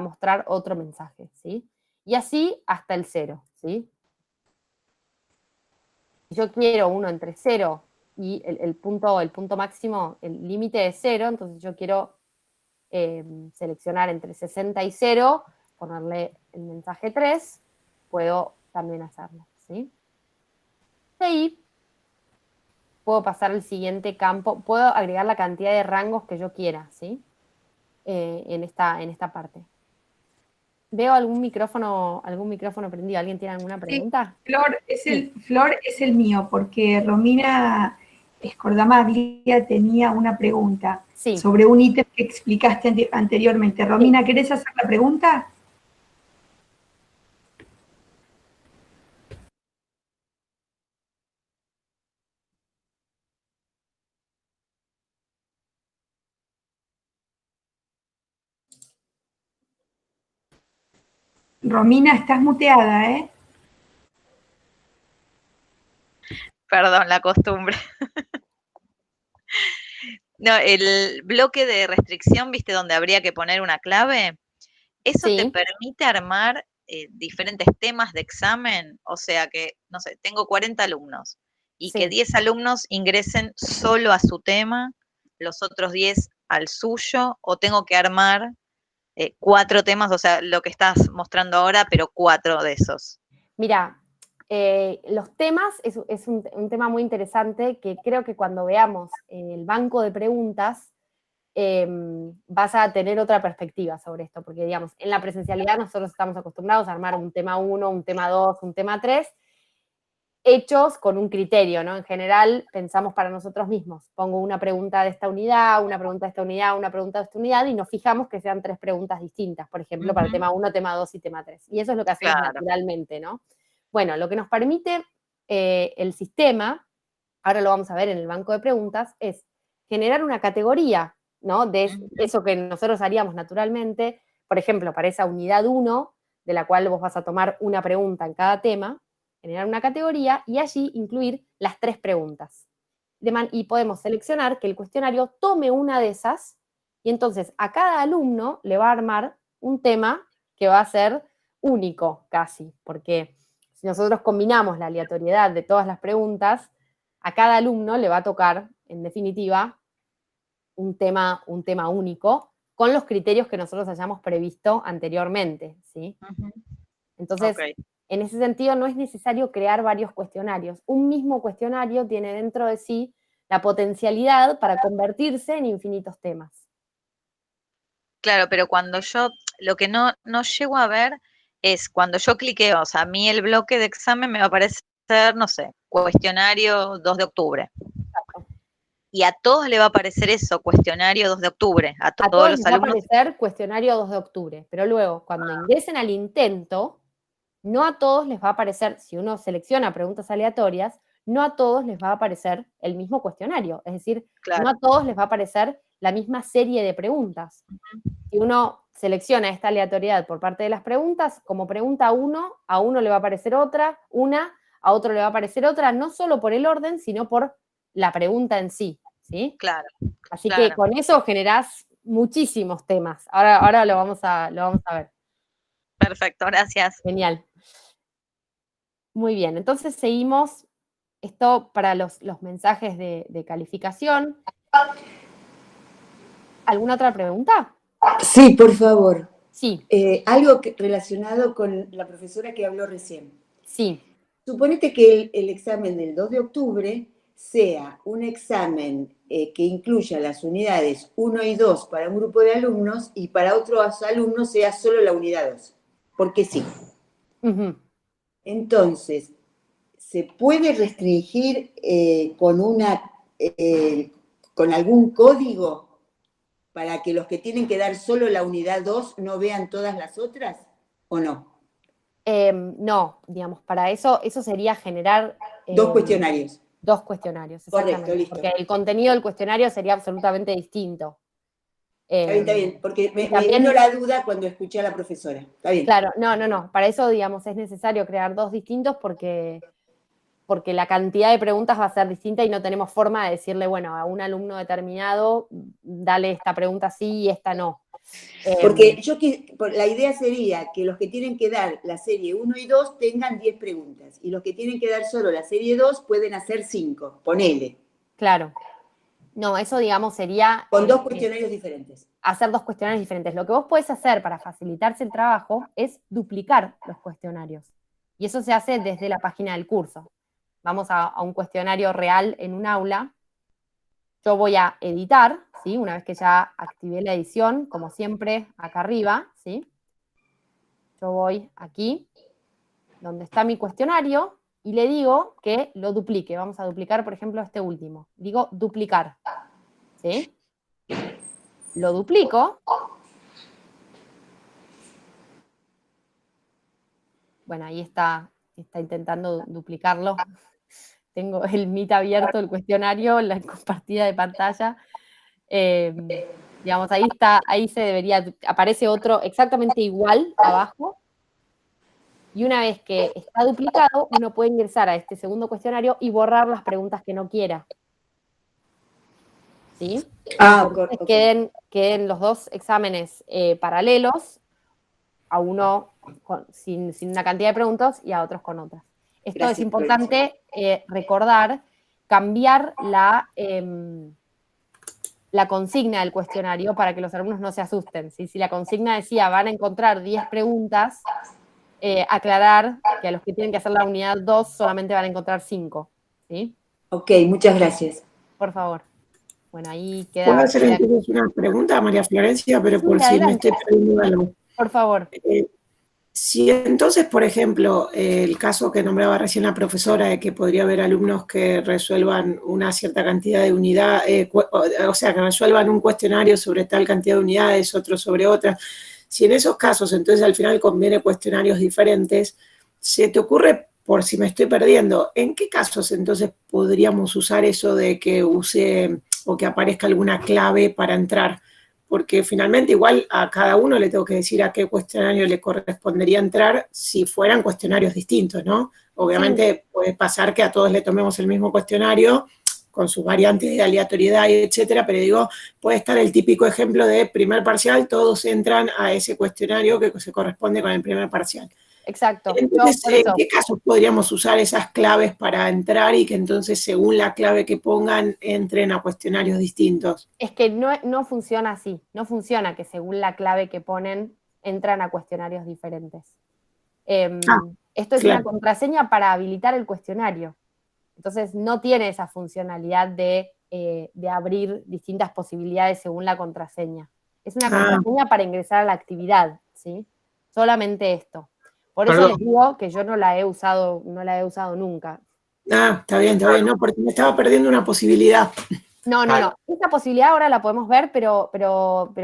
mostrar otro mensaje, ¿sí? Y así hasta el 0, ¿sí? Si yo quiero uno entre 0 y el punto máximo, el límite es 0, entonces yo quiero seleccionar entre 60 y 0, ponerle el mensaje 3, puedo también hacerlo, ¿sí? De ahí puedo pasar al siguiente campo, puedo agregar la cantidad de rangos que yo quiera, ¿sí? En esta parte. Veo algún micrófono prendido. ¿Alguien tiene alguna pregunta? Sí, Flor es el mío, porque Romina Scordamaglia tenía una pregunta sobre un ítem que explicaste anteriormente. Romina, ¿querés hacer la pregunta? Romina, estás muteada, ¿eh? Perdón, la costumbre. No, el bloque de restricción, ¿viste? Donde habría que poner una clave. ¿Eso te permite armar diferentes temas de examen? O sea que, no sé, tengo 40 alumnos y que 10 alumnos ingresen solo a su tema, los otros 10 al suyo, o tengo que armar 4 temas, o sea, lo que estás mostrando ahora, pero 4 de esos. Mira, los temas es un tema muy interesante que creo que cuando veamos el banco de preguntas vas a tener otra perspectiva sobre esto, porque digamos, en la presencialidad nosotros estamos acostumbrados a armar un tema 1, un tema 2, un tema 3, hechos con un criterio, ¿no? En general pensamos para nosotros mismos, pongo una pregunta de esta unidad, una pregunta de esta unidad, una pregunta de esta unidad, y nos fijamos que sean 3 preguntas distintas, por ejemplo, para tema 1, tema 2 y tema 3. Y eso es lo que hacemos naturalmente, ¿no? Bueno, lo que nos permite el sistema, ahora lo vamos a ver en el banco de preguntas, es generar una categoría, ¿no? De eso que nosotros haríamos naturalmente, por ejemplo, para esa unidad 1, de la cual vos vas a tomar una pregunta en cada tema, generar una categoría y allí incluir las 3 preguntas. Y podemos seleccionar que el cuestionario tome una de esas y entonces a cada alumno le va a armar un tema que va a ser único casi, porque si nosotros combinamos la aleatoriedad de todas las preguntas, a cada alumno le va a tocar, en definitiva, un tema único con los criterios que nosotros hayamos previsto anteriormente, ¿sí? Entonces, en ese sentido, no es necesario crear varios cuestionarios. Un mismo cuestionario tiene dentro de sí la potencialidad para convertirse en infinitos temas. Claro, pero cuando yo, lo que no llego a ver es cuando yo cliqueo, o sea, a mí el bloque de examen me va a aparecer, no sé, cuestionario 2 de octubre. Y a todos le va a aparecer eso, cuestionario 2 de octubre, a todos los les alumnos. Va a aparecer cuestionario 2 de octubre, pero luego, cuando ingresen al intento, no a todos les va a aparecer, si uno selecciona preguntas aleatorias, no a todos les va a aparecer el mismo cuestionario, es decir, no a todos les va a aparecer la misma serie de preguntas. Si uno selecciona esta aleatoriedad por parte de las preguntas, como pregunta 1, a uno le va a aparecer una, a otro le va a aparecer otra, no solo por el orden, sino por la pregunta en sí, ¿sí? Claro. Así que con eso generás muchísimos temas. Ahora lo vamos a ver. Perfecto, gracias. Genial. Muy bien, entonces seguimos esto para los mensajes de calificación. ¿Alguna otra pregunta? Sí, por favor. Sí. Algo relacionado con la profesora que habló recién. Sí. Suponete que el examen del 2 de octubre sea un examen que incluya las unidades 1 y 2 para un grupo de alumnos y para otros alumnos sea solo la unidad 2. Porque sí. Uh-huh. Entonces, ¿se puede restringir con algún código para que los que tienen que dar solo la unidad 2 no vean todas las otras? ¿O no? No, digamos, para eso sería generar... 2 cuestionarios. 2 cuestionarios, exactamente. Correcto, listo. Porque el contenido del cuestionario sería absolutamente distinto. Está bien, porque me vino la duda cuando escuché a la profesora. Está bien. Claro, no. Para eso, digamos, es necesario crear 2 distintos porque la cantidad de preguntas va a ser distinta y no tenemos forma de decirle, bueno, a un alumno determinado, dale esta pregunta sí y esta no. Porque la idea sería que los que tienen que dar la serie 1 y 2 tengan 10 preguntas, y los que tienen que dar solo la serie 2 pueden hacer 5, ponele. Claro. No, eso, digamos, sería... Con 2 cuestionarios diferentes. Hacer 2 cuestionarios diferentes. Lo que vos podés hacer para facilitarse el trabajo es duplicar los cuestionarios. Y eso se hace desde la página del curso. Vamos a un cuestionario real en un aula. Yo voy a editar, ¿sí? Una vez que ya activé la edición, como siempre, acá arriba, ¿sí? Yo voy aquí, donde está mi cuestionario, y le digo que lo duplique. Vamos a duplicar, por ejemplo, este último. Digo duplicar, ¿sí? Lo duplico. Bueno, ahí está intentando duplicarlo. Tengo el Meet abierto, el cuestionario, la compartida de pantalla. Digamos, ahí aparece otro exactamente igual abajo. Y una vez que está duplicado, uno puede ingresar a este segundo cuestionario y borrar las preguntas que no quiera. ¿Sí? Okay. Queden los 2 exámenes paralelos, a uno sin una cantidad de preguntas y a otros con otras. Esto Gracias, es importante recordar, cambiar la consigna del cuestionario para que los alumnos no se asusten. ¿Sí? Si la consigna decía van a encontrar 10 preguntas, aclarar que a los que tienen que hacer la unidad 2 solamente van a encontrar 5. ¿Sí? Ok, muchas gracias. Por favor. Bueno, ahí queda... ¿Puedo hacer entonces una pregunta a María Florencia? Pero sí, por si me estoy perdiendo algo. Por favor. Si entonces, por ejemplo, el caso que nombraba recién la profesora de que podría haber alumnos que resuelvan una cierta cantidad de unidades, o sea, que resuelvan un cuestionario sobre tal cantidad de unidades, otro sobre otra, si en esos casos entonces al final conviene cuestionarios diferentes, ¿se te ocurre, por si me estoy perdiendo, en qué casos entonces podríamos usar eso de que use o que aparezca alguna clave para entrar? Porque finalmente igual a cada uno le tengo que decir a qué cuestionario le correspondería entrar si fueran cuestionarios distintos, ¿no? Obviamente sí. Puede pasar que a todos le tomemos el mismo cuestionario con sus variantes de aleatoriedad, etcétera, pero digo, puede estar el típico ejemplo de primer parcial, todos entran a ese cuestionario que se corresponde con el primer parcial. Exacto. Entonces, ¿en qué casos podríamos usar esas claves para entrar y que entonces, según la clave que pongan, entren a cuestionarios distintos? Es que no funciona así. No funciona que según la clave que ponen, entran a cuestionarios diferentes. Esto es claro. Una contraseña para habilitar el cuestionario. Entonces, no tiene esa funcionalidad de abrir distintas posibilidades según la contraseña. Es una contraseña para ingresar a la actividad, ¿sí? Solamente esto. Por eso les digo que yo no la he usado nunca. Está bien, no, porque me estaba perdiendo una posibilidad. No. Esta posibilidad ahora la podemos ver, pero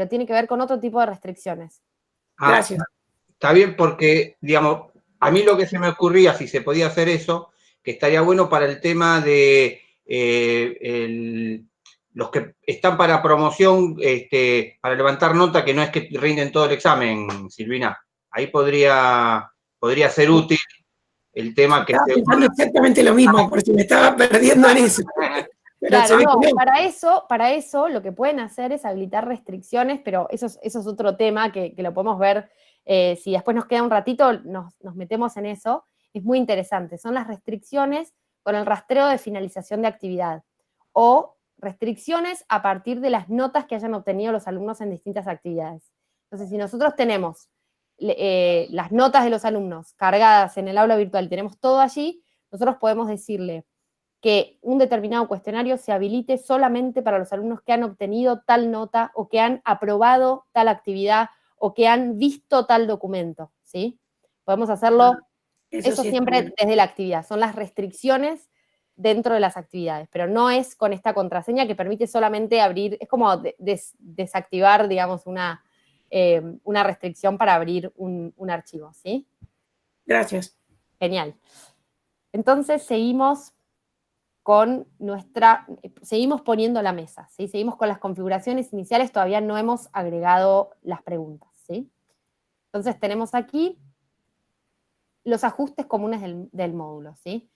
tiene que ver con otro tipo de restricciones. Gracias. Está bien porque, digamos, a mí lo que se me ocurría, si se podía hacer eso, que estaría bueno para el tema de los que están para promoción, para levantar nota, que no es que rinden todo el examen, Silvina. Ahí podría ser útil el tema que... Estaba pensando exactamente lo mismo, porque me estaba perdiendo en eso. Claro, para eso lo que pueden hacer es habilitar restricciones, pero eso es otro tema que lo podemos ver, si después nos queda un ratito, nos metemos en eso, es muy interesante. Son las restricciones con el rastreo de finalización de actividad, o restricciones a partir de las notas que hayan obtenido los alumnos en distintas actividades. Entonces, si nosotros tenemos las notas de los alumnos cargadas en el aula virtual, tenemos todo allí, nosotros podemos decirle que un determinado cuestionario se habilite solamente para los alumnos que han obtenido tal nota, o que han aprobado tal actividad, o que han visto tal documento, ¿sí? Podemos hacerlo, eso sí siempre desde la actividad, son las restricciones dentro de las actividades, pero no es con esta contraseña que permite solamente abrir, es como desactivar, digamos, una restricción para abrir un archivo, ¿sí? Gracias. Genial. Entonces seguimos seguimos poniendo la mesa, ¿sí? Seguimos con las configuraciones iniciales, todavía no hemos agregado las preguntas, ¿sí? Entonces tenemos aquí los ajustes comunes del módulo, ¿sí?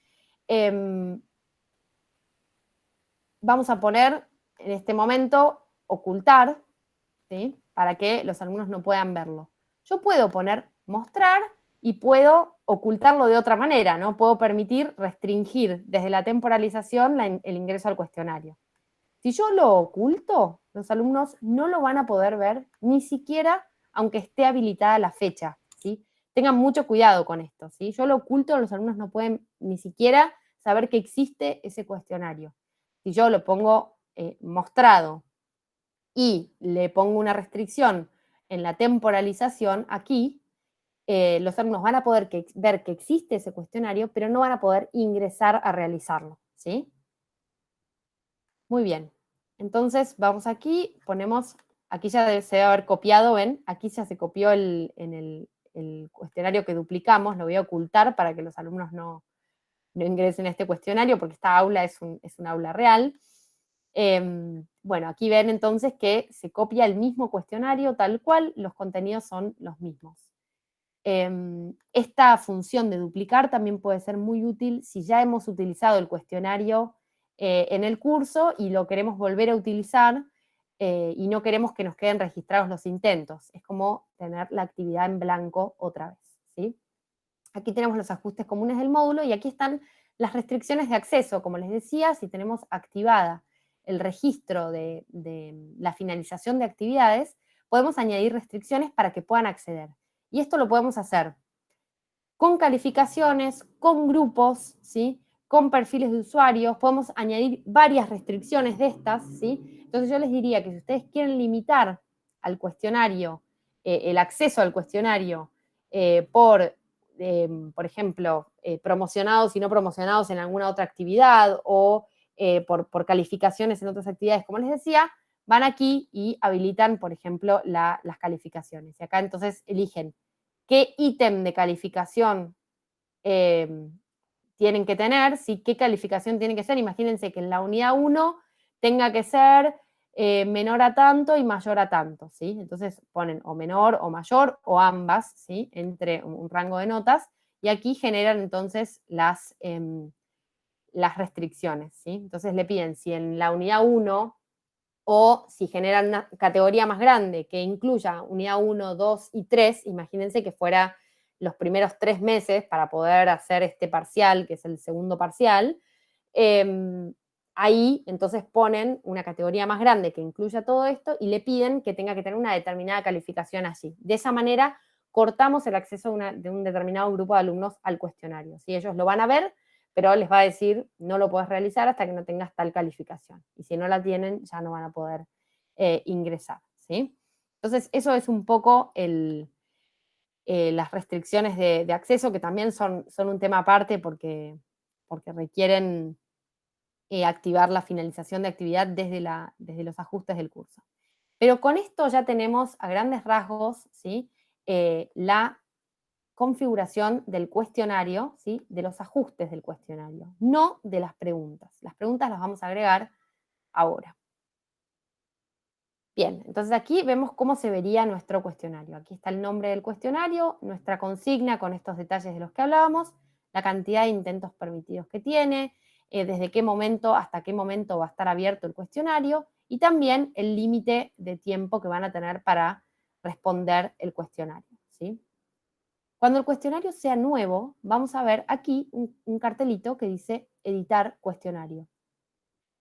Vamos a poner en este momento ocultar, ¿sí? Para que los alumnos no puedan verlo. Yo puedo poner mostrar y puedo ocultarlo de otra manera, ¿no? Puedo permitir restringir desde la temporalización el ingreso al cuestionario. Si yo lo oculto, los alumnos no lo van a poder ver, ni siquiera aunque esté habilitada la fecha, ¿sí? Tengan mucho cuidado con esto, ¿sí? Yo lo oculto, los alumnos no pueden ni siquiera saber que existe ese cuestionario. Si yo lo pongo mostrado y le pongo una restricción en la temporalización aquí, los alumnos van a poder ver que existe ese cuestionario, pero no van a poder ingresar a realizarlo, ¿sí? Muy bien. Entonces, vamos aquí, ponemos, aquí ya se debe haber copiado, ¿ven? Aquí ya se copió en el cuestionario que duplicamos, lo voy a ocultar para que los alumnos no ingresen a este cuestionario, porque esta aula es un aula real. Bueno, aquí ven entonces que se copia el mismo cuestionario tal cual, los contenidos son los mismos. Esta función de duplicar también puede ser muy útil si ya hemos utilizado el cuestionario en el curso y lo queremos volver a utilizar y no queremos que nos queden registrados los intentos. Es como tener la actividad en blanco otra vez, ¿sí? Aquí tenemos los ajustes comunes del módulo y aquí están las restricciones de acceso. Como les decía, si tenemos activada el registro de la finalización de actividades, podemos añadir restricciones para que puedan acceder. Y esto lo podemos hacer con calificaciones, con grupos, ¿sí? Con perfiles de usuarios, podemos añadir varias restricciones de estas, ¿sí? Entonces yo les diría que si ustedes quieren limitar al cuestionario, el acceso al cuestionario por ejemplo, promocionados y no promocionados en alguna otra actividad o por calificaciones en otras actividades, como les decía, van aquí y habilitan, por ejemplo, las calificaciones. Y acá entonces eligen qué ítem de calificación tienen que tener, ¿sí? ¿Qué calificación tiene que ser? Imagínense que en la unidad 1 tenga que ser menor a tanto y mayor a tanto, ¿sí? Entonces ponen o menor o mayor o ambas, ¿sí? Entre un rango de notas, y aquí generan entonces las restricciones, ¿sí? Entonces le piden si en la unidad 1 o si generan una categoría más grande que incluya unidad 1, 2 y 3, imagínense que fuera los primeros 3 meses para poder hacer este parcial, que es el segundo parcial, ahí entonces ponen una categoría más grande que incluya todo esto y le piden que tenga que tener una determinada calificación allí. De esa manera cortamos el acceso de un determinado grupo de alumnos al cuestionario. ¿Sí? Ellos lo van a ver, pero les va a decir, no lo puedes realizar hasta que no tengas tal calificación. Y si no la tienen, ya no van a poder ingresar, ¿sí? Entonces, eso es un poco las restricciones de acceso, que también son un tema aparte porque requieren activar la finalización de actividad desde los ajustes del curso. Pero con esto ya tenemos a grandes rasgos, ¿sí? La configuración del cuestionario, ¿sí? De los ajustes del cuestionario, no de las preguntas. Las preguntas las vamos a agregar ahora. Bien, entonces aquí vemos cómo se vería nuestro cuestionario. Aquí está el nombre del cuestionario, nuestra consigna con estos detalles de los que hablábamos, la cantidad de intentos permitidos que tiene, desde qué momento hasta qué momento va a estar abierto el cuestionario y también el límite de tiempo que van a tener para responder el cuestionario, ¿sí? Cuando el cuestionario sea nuevo, vamos a ver aquí un cartelito que dice editar cuestionario.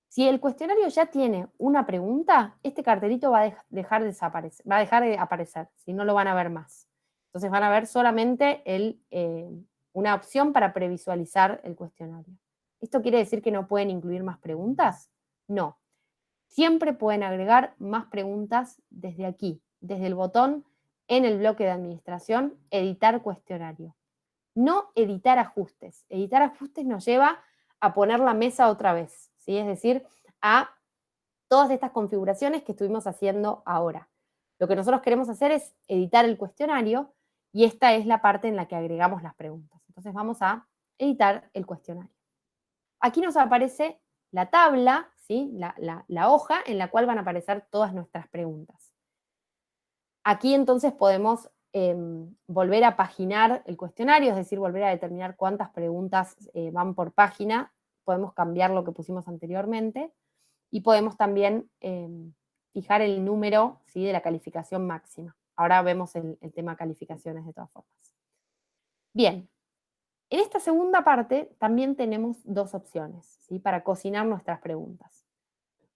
Si el cuestionario ya tiene una pregunta, este cartelito va a dejar de aparecer, si no lo van a ver más. Entonces van a ver solamente una opción para previsualizar el cuestionario. ¿Esto quiere decir que no pueden incluir más preguntas? No. Siempre pueden agregar más preguntas desde aquí, desde el botón en el bloque de administración, editar cuestionario. No editar ajustes. Editar ajustes nos lleva a poner la mesa otra vez, ¿sí? Es decir, a todas estas configuraciones que estuvimos haciendo ahora. Lo que nosotros queremos hacer es editar el cuestionario y esta es la parte en la que agregamos las preguntas. Entonces vamos a editar el cuestionario. Aquí nos aparece la tabla, ¿sí? la hoja en la cual van a aparecer todas nuestras preguntas. Aquí entonces podemos volver a paginar el cuestionario, es decir, volver a determinar cuántas preguntas van por página. Podemos cambiar lo que pusimos anteriormente y podemos también fijar el número, ¿sí? de la calificación máxima. Ahora vemos el tema calificaciones de todas formas. Bien, en esta segunda parte también tenemos dos opciones, ¿sí? para cocinar nuestras preguntas.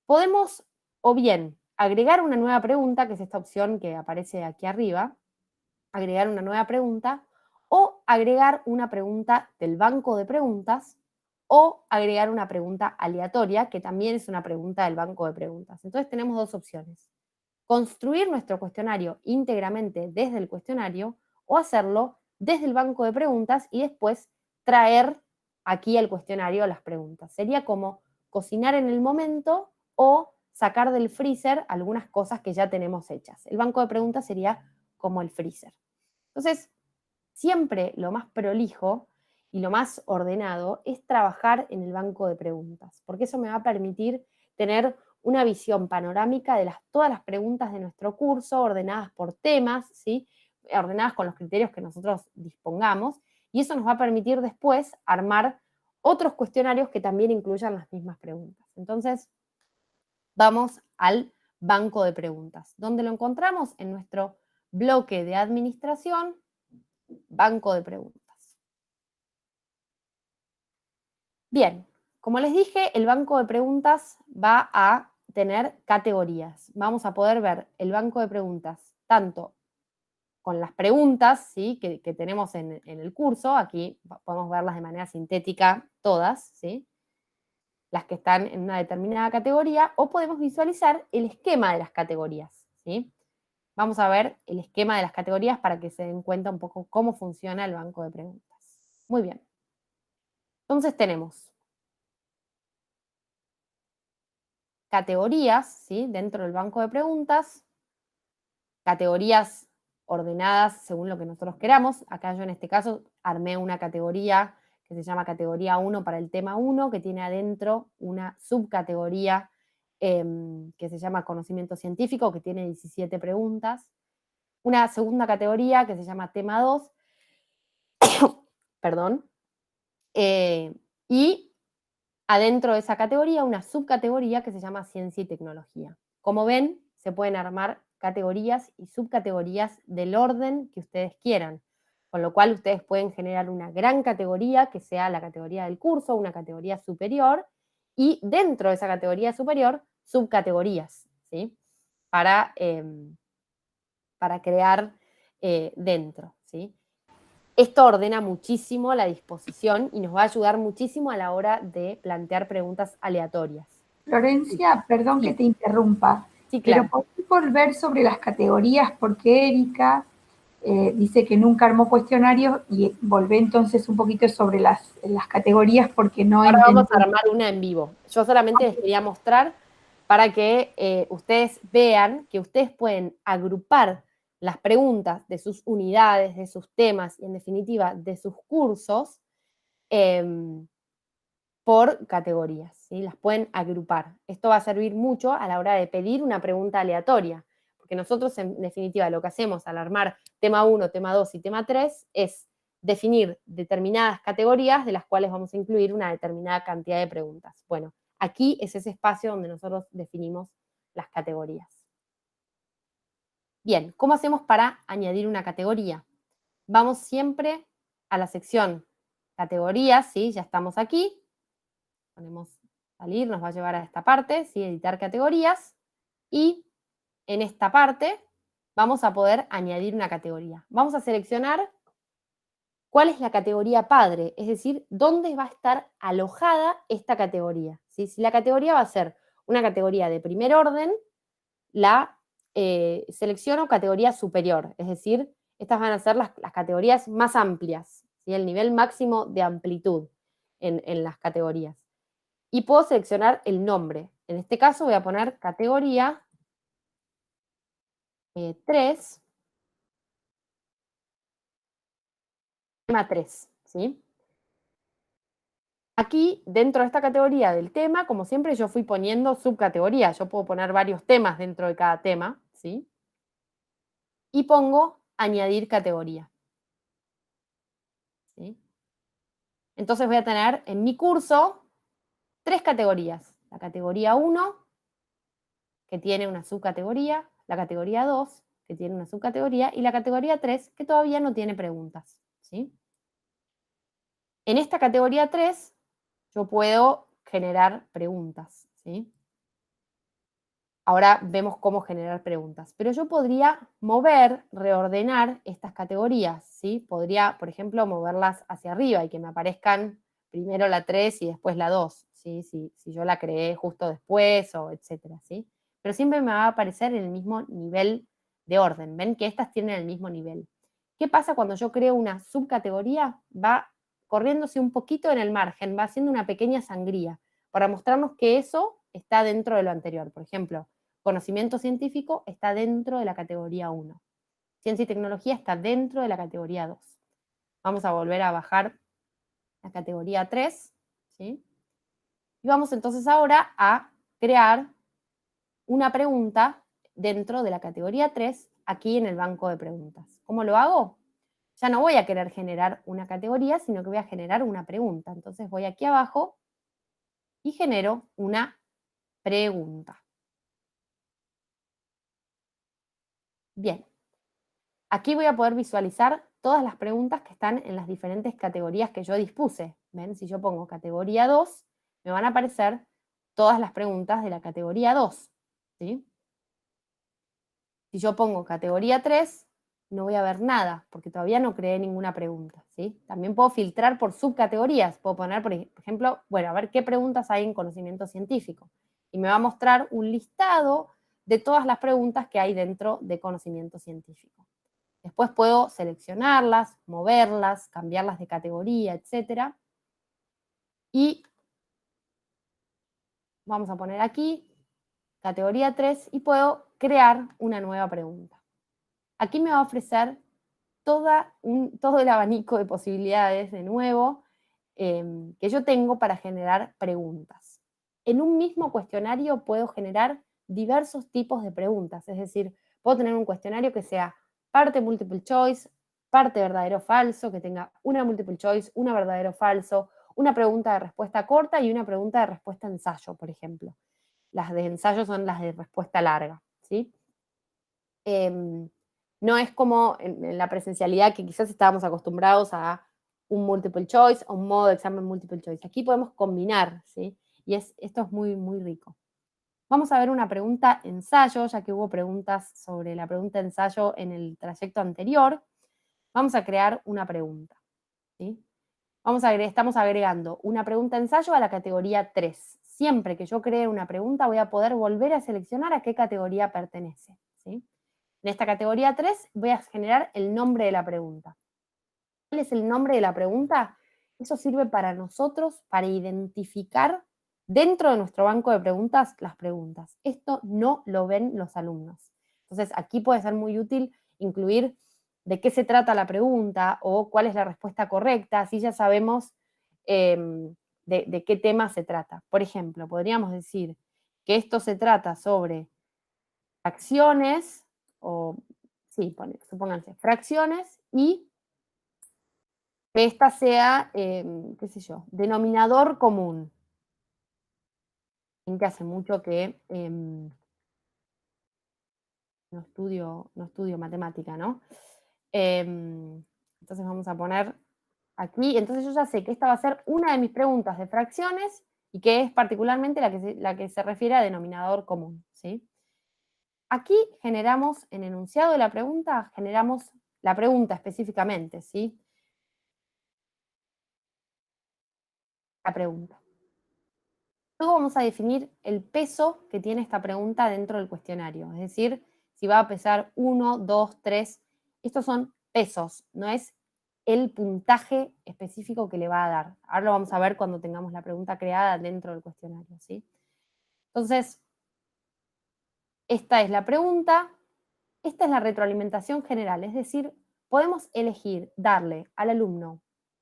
Podemos o bien agregar una nueva pregunta, que es esta opción que aparece aquí arriba, agregar una nueva pregunta, o agregar una pregunta del banco de preguntas, o agregar una pregunta aleatoria, que también es una pregunta del banco de preguntas. Entonces tenemos dos opciones: construir nuestro cuestionario íntegramente desde el cuestionario, o hacerlo desde el banco de preguntas y después traer aquí al cuestionario las preguntas. Sería como cocinar en el momento o sacar del freezer algunas cosas que ya tenemos hechas. El banco de preguntas sería como el freezer. Entonces, siempre lo más prolijo y lo más ordenado es trabajar en el banco de preguntas, porque eso me va a permitir tener una visión panorámica de todas las preguntas de nuestro curso, ordenadas por temas, ¿sí? Ordenadas con los criterios que nosotros dispongamos, y eso nos va a permitir después armar otros cuestionarios que también incluyan las mismas preguntas. Entonces, vamos al banco de preguntas, donde lo encontramos en nuestro bloque de administración, banco de preguntas. Bien, como les dije, el banco de preguntas va a tener categorías. Vamos a poder ver el banco de preguntas tanto con las preguntas, ¿sí? que tenemos en el curso. Aquí podemos verlas de manera sintética todas, ¿sí? las que están en una determinada categoría, o podemos visualizar el esquema de las categorías, ¿sí? Vamos a ver el esquema de las categorías para que se den cuenta un poco cómo funciona el banco de preguntas. Muy bien. Entonces tenemos categorías, ¿sí? dentro del banco de preguntas, categorías ordenadas según lo que nosotros queramos. Acá yo en este caso armé una categoría que se llama categoría 1 para el tema 1, que tiene adentro una subcategoría que se llama conocimiento científico, que tiene 17 preguntas. Una segunda categoría que se llama tema 2, perdón, y adentro de esa categoría una subcategoría que se llama ciencia y tecnología. Como ven, se pueden armar categorías y subcategorías del orden que ustedes quieran, con lo cual ustedes pueden generar una gran categoría que sea la categoría del curso, una categoría superior, y dentro de esa categoría superior, subcategorías, ¿sí? para crear dentro, ¿sí? Esto ordena muchísimo la disposición y nos va a ayudar muchísimo a la hora de plantear preguntas aleatorias. Florencia, perdón que te interrumpa, sí, claro. Pero ¿podés volver sobre las categorías? Porque Erika dice que nunca armó cuestionarios, y volvé entonces un poquito sobre las categorías porque no Ahora vamos a armar una en vivo. Yo solamente les quería mostrar para que ustedes vean que ustedes pueden agrupar las preguntas de sus unidades, de sus temas y en definitiva de sus cursos por categorías, ¿sí? Las pueden agrupar. Esto va a servir mucho a la hora de pedir una pregunta aleatoria, porque nosotros en definitiva lo que hacemos al armar tema 1, tema 2 y tema 3 es definir determinadas categorías de las cuales vamos a incluir una determinada cantidad de preguntas. Bueno, aquí es ese espacio donde nosotros definimos las categorías. Bien, ¿cómo hacemos para añadir una categoría? Vamos siempre a la sección categorías, ¿sí? Ya estamos aquí. ponemos salir, nos va a llevar a esta parte, ¿sí? Editar categorías, y en esta parte vamos a poder añadir una categoría. Vamos a seleccionar cuál es la categoría padre, es decir, dónde va a estar alojada esta categoría, ¿sí? Si la categoría va a ser una categoría de primer orden, la selecciono categoría superior, es decir, estas van a ser las categorías más amplias, ¿sí? El nivel máximo de amplitud en las categorías. Y puedo seleccionar el nombre. En este caso voy a poner categoría 3, tema 3, ¿sí? Aquí, dentro de esta categoría del tema, como siempre, yo fui poniendo subcategorías. Yo puedo poner varios temas dentro de cada tema, ¿sí? Y pongo añadir categoría, ¿sí? Entonces voy a tener en mi curso 3 categorías. La categoría 1, que tiene una subcategoría, la categoría 2, que tiene una subcategoría, y la categoría 3, que todavía no tiene preguntas, ¿sí? En esta categoría 3, yo puedo generar preguntas, ¿sí? Ahora vemos cómo generar preguntas. Pero yo podría mover, reordenar estas categorías, ¿sí? Podría, por ejemplo, moverlas hacia arriba y que me aparezcan primero la 3 y después la 2, ¿sí? Si yo la creé justo después o etcétera, ¿sí? Pero siempre me va a aparecer en el mismo nivel de orden. ¿Ven que estas tienen el mismo nivel? ¿Qué pasa cuando yo creo una subcategoría? Va corriéndose un poquito en el margen, va haciendo una pequeña sangría para mostrarnos que eso está dentro de lo anterior. Por ejemplo, conocimiento científico está dentro de la categoría 1. Ciencia y tecnología está dentro de la categoría 2. Vamos a volver a bajar la categoría 3, ¿sí? Y vamos entonces ahora a crear una pregunta dentro de la categoría 3, aquí en el banco de preguntas. ¿Cómo lo hago? Ya no voy a querer generar una categoría, sino que voy a generar una pregunta. Entonces voy aquí abajo y genero una pregunta. Bien. Aquí voy a poder visualizar todas las preguntas que están en las diferentes categorías que yo dispuse. ¿Ven? Si yo pongo categoría 2, me van a aparecer todas las preguntas de la categoría 2. ¿Sí? Si yo pongo categoría 3, no voy a ver nada, porque todavía no creé ninguna pregunta. ¿Sí? También puedo filtrar por subcategorías. Puedo poner, por ejemplo, bueno, a ver qué preguntas hay en conocimiento científico. Y me va a mostrar un listado de todas las preguntas que hay dentro de conocimiento científico. Después puedo seleccionarlas, moverlas, cambiarlas de categoría, etc. Y vamos a poner aquí categoría 3 y puedo crear una nueva pregunta. Aquí me va a ofrecer todo el abanico de posibilidades, de nuevo, que yo tengo para generar preguntas. En un mismo cuestionario puedo generar diversos tipos de preguntas, es decir, puedo tener un cuestionario que sea parte multiple choice, parte verdadero o falso, que tenga una multiple choice, una verdadero o falso, una pregunta de respuesta corta y una pregunta de respuesta ensayo, por ejemplo. Las de ensayo son las de respuesta larga, ¿sí? No es como en la presencialidad que quizás estábamos acostumbrados a un multiple choice o un modo de examen multiple choice. Aquí podemos combinar, ¿sí? Y esto es muy, muy rico. Vamos a ver una pregunta ensayo, ya que hubo preguntas sobre la pregunta ensayo en el trayecto anterior. Vamos a crear una pregunta, ¿sí? Estamos agregando una pregunta ensayo a la categoría 3. Siempre que yo cree una pregunta voy a poder volver a seleccionar a qué categoría pertenece, ¿sí? En esta categoría 3 voy a generar el nombre de la pregunta. ¿Cuál es el nombre de la pregunta? Eso sirve para nosotros, para identificar dentro de nuestro banco de preguntas las preguntas. Esto no lo ven los alumnos. Entonces, aquí puede ser muy útil incluir de qué se trata la pregunta o cuál es la respuesta correcta, así ya sabemos de qué tema se trata. Por ejemplo, podríamos decir que esto se trata sobre fracciones, o sí, supónganse, fracciones, y que esta sea, qué sé yo, denominador común. Que hace mucho que no estudio matemática, ¿no? Entonces vamos a poner aquí, entonces yo ya sé que esta va a ser una de mis preguntas de fracciones y que es particularmente la que se refiere a denominador común, ¿sí? Aquí generamos, en enunciado de la pregunta, generamos la pregunta específicamente, ¿sí? La pregunta. Luego vamos a definir el peso que tiene esta pregunta dentro del cuestionario, es decir, si va a pesar 1, 2, 3, estos son pesos, no es el puntaje específico que le va a dar. Ahora lo vamos a ver cuando tengamos la pregunta creada dentro del cuestionario, ¿sí? Entonces, esta es la pregunta, esta es la retroalimentación general, es decir, podemos elegir darle al alumno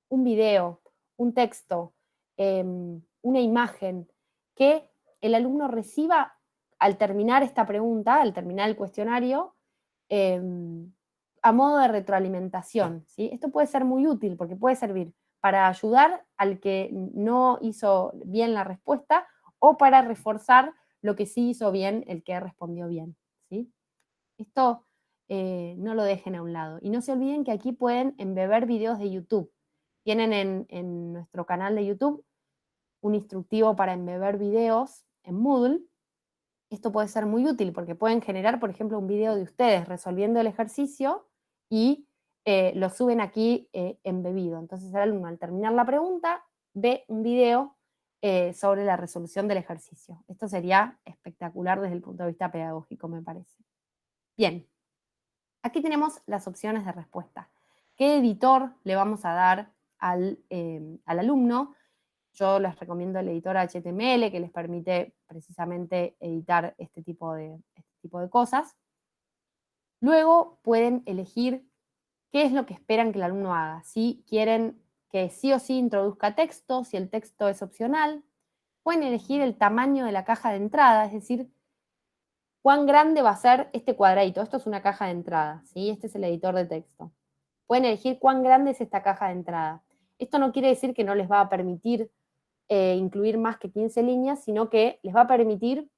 un video, un texto, una imagen, que el alumno reciba al terminar esta pregunta, al terminar el cuestionario, a modo de retroalimentación, ¿sí? Esto puede ser muy útil porque puede servir para ayudar al que no hizo bien la respuesta o para reforzar lo que sí hizo bien el que respondió bien, ¿sí? Esto no lo dejen a un lado. Y no se olviden que aquí pueden embeber videos de YouTube. Tienen en nuestro canal de YouTube un instructivo para embeber videos en Moodle. Esto puede ser muy útil porque pueden generar, por ejemplo, un video de ustedes resolviendo el ejercicio y lo suben aquí embebido. Entonces el alumno, al terminar la pregunta, ve un video sobre la resolución del ejercicio. Esto sería espectacular desde el punto de vista pedagógico, me parece. Bien, aquí tenemos las opciones de respuesta. ¿Qué editor le vamos a dar al alumno? Yo les recomiendo el editor HTML, que les permite precisamente editar este tipo de cosas. Luego pueden elegir qué es lo que esperan que el alumno haga. Si quieren que sí o sí introduzca texto, si el texto es opcional. Pueden elegir el tamaño de la caja de entrada, es decir, cuán grande va a ser este cuadradito. Esto es una caja de entrada, ¿sí? Este es el editor de texto. Pueden elegir cuán grande es esta caja de entrada. Esto no quiere decir que no les va a permitir incluir más que 15 líneas, sino que les va a permitir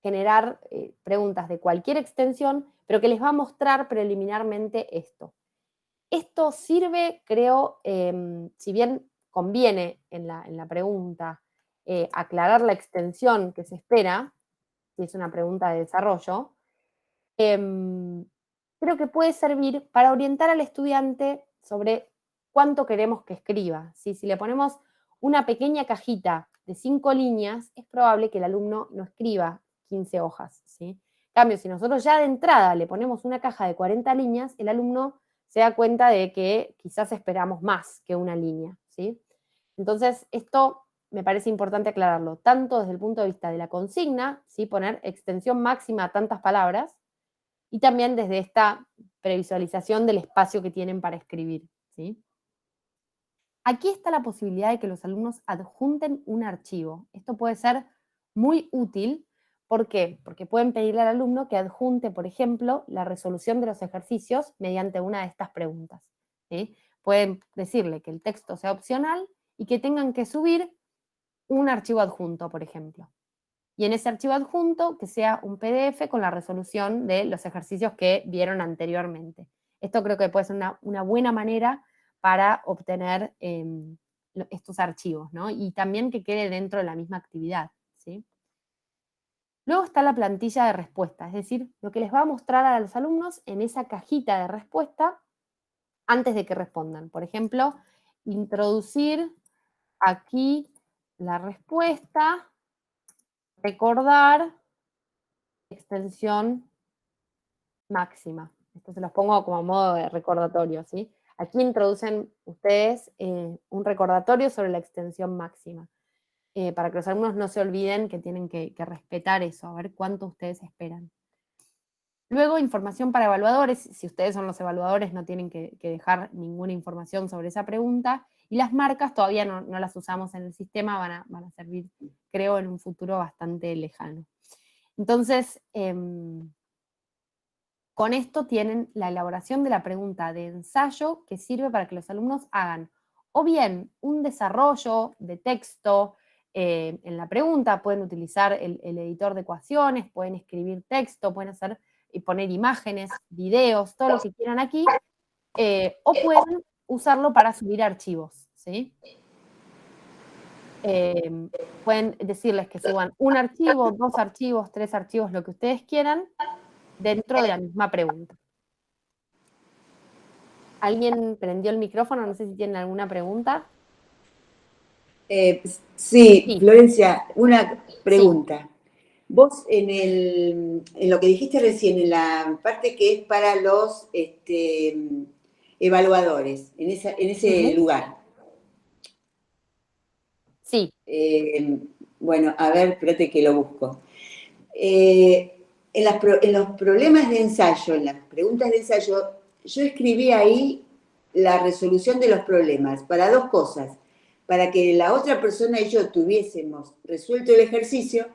generar preguntas de cualquier extensión, pero que les va a mostrar preliminarmente esto. Esto sirve, creo, si bien conviene en la pregunta aclarar la extensión que se espera, si es una pregunta de desarrollo, creo que puede servir para orientar al estudiante sobre cuánto queremos que escriba. ¿Sí? Si le ponemos una pequeña cajita de 5 líneas, es probable que el alumno no escriba 15 hojas. ¿Sí? En cambio, si nosotros ya de entrada le ponemos una caja de 40 líneas, el alumno se da cuenta de que quizás esperamos más que una línea. ¿Sí? Entonces, esto me parece importante aclararlo, tanto desde el punto de vista de la consigna, ¿sí? Poner extensión máxima a tantas palabras, y también desde esta previsualización del espacio que tienen para escribir, ¿sí? Aquí está la posibilidad de que los alumnos adjunten un archivo. Esto puede ser muy útil. ¿Por qué? Porque pueden pedirle al alumno que adjunte, por ejemplo, la resolución de los ejercicios mediante una de estas preguntas, ¿sí? Pueden decirle que el texto sea opcional y que tengan que subir un archivo adjunto, por ejemplo. Y en ese archivo adjunto que sea un PDF con la resolución de los ejercicios que vieron anteriormente. Esto creo que puede ser una buena manera para obtener estos archivos, ¿no? Y también que quede dentro de la misma actividad, ¿sí? Luego está la plantilla de respuesta, es decir, lo que les va a mostrar a los alumnos en esa cajita de respuesta antes de que respondan. Por ejemplo, introducir aquí la respuesta, recordar, extensión máxima. Esto se los pongo como modo de recordatorio, ¿sí? Aquí introducen ustedes un recordatorio sobre la extensión máxima, para que los alumnos no se olviden que tienen que respetar eso, a ver cuánto ustedes esperan. Luego, información para evaluadores. Si ustedes son los evaluadores, no tienen que dejar ninguna información sobre esa pregunta. Y las marcas todavía no las usamos en el sistema, van a servir, creo, en un futuro bastante lejano. Entonces, con esto tienen la elaboración de la pregunta de ensayo que sirve para que los alumnos hagan o bien un desarrollo de texto en la pregunta, pueden utilizar el editor de ecuaciones, pueden escribir texto, pueden hacer y poner imágenes, videos, todo lo que quieran aquí, o pueden usarlo para subir archivos, ¿sí? pueden decirles que suban un archivo, 2 archivos, 3 archivos, lo que ustedes quieran, dentro de la misma pregunta. ¿Alguien prendió el micrófono? No sé si tienen alguna pregunta. Sí, Florencia, una pregunta. Sí. Vos en lo que dijiste recién, en la parte que es para los evaluadores, en ese lugar. Sí. Bueno, a ver, espérate que lo busco. En los problemas de ensayo, en las preguntas de ensayo, yo escribí ahí la resolución de los problemas para 2 cosas. Para que la otra persona y yo tuviésemos resuelto el ejercicio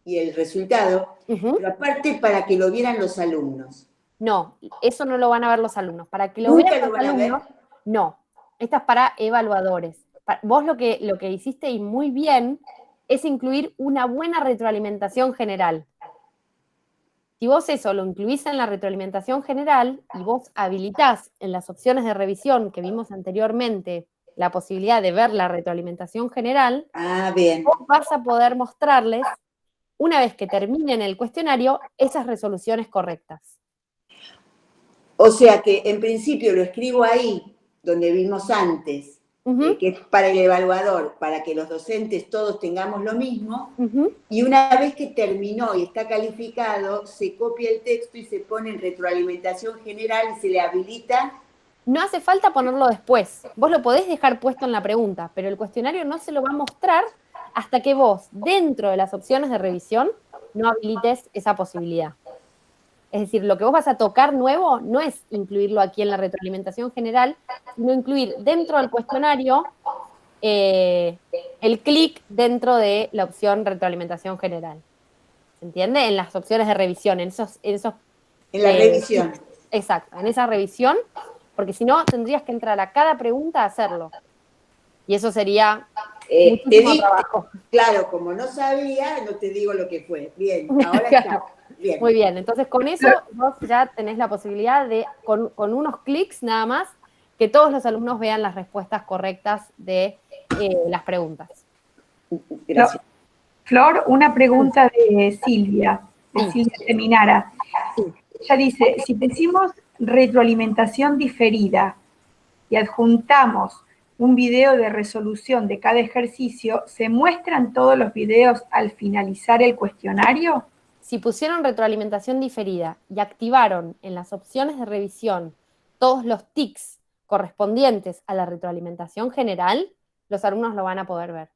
y el resultado, pero aparte para que lo vieran los alumnos. No, eso no lo van a ver los alumnos. Para que lo vean los alumnos, no. Esta es para evaluadores. Vos lo que hiciste, y muy bien, es incluir una buena retroalimentación general. Si vos eso lo incluís en la retroalimentación general y vos habilitás en las opciones de revisión que vimos anteriormente la posibilidad de ver la retroalimentación general, bien. Vos vas a poder mostrarles, una vez que terminen el cuestionario, esas resoluciones correctas. O sea que en principio lo escribo ahí, donde vimos antes, que es para el evaluador, para que los docentes todos tengamos lo mismo, y una vez que terminó y está calificado, se copia el texto y se pone en retroalimentación general y se le habilita. No hace falta ponerlo después. Vos lo podés dejar puesto en la pregunta, pero el cuestionario no se lo va a mostrar hasta que vos, dentro de las opciones de revisión, no habilites esa posibilidad. Es decir, lo que vos vas a tocar nuevo no es incluirlo aquí en la retroalimentación general, sino incluir dentro del cuestionario el clic dentro de la opción retroalimentación general. ¿Se entiende? En las opciones de revisión, en la revisión. Exacto, en esa revisión, porque si no, tendrías que entrar a cada pregunta a hacerlo. Y eso sería muchísimo trabajo. Claro, como no sabía, no te digo lo que fue. Bien, ahora está. Bien. Muy bien, entonces con eso vos ya tenés la posibilidad de, con unos clics nada más, que todos los alumnos vean las respuestas correctas de las preguntas. Gracias. Flor, una pregunta de Silvia Seminara. Ella dice, si decimos retroalimentación diferida y adjuntamos un video de resolución de cada ejercicio, ¿se muestran todos los videos al finalizar el cuestionario? Si pusieron retroalimentación diferida y activaron en las opciones de revisión todos los tics correspondientes a la retroalimentación general, los alumnos lo van a poder ver.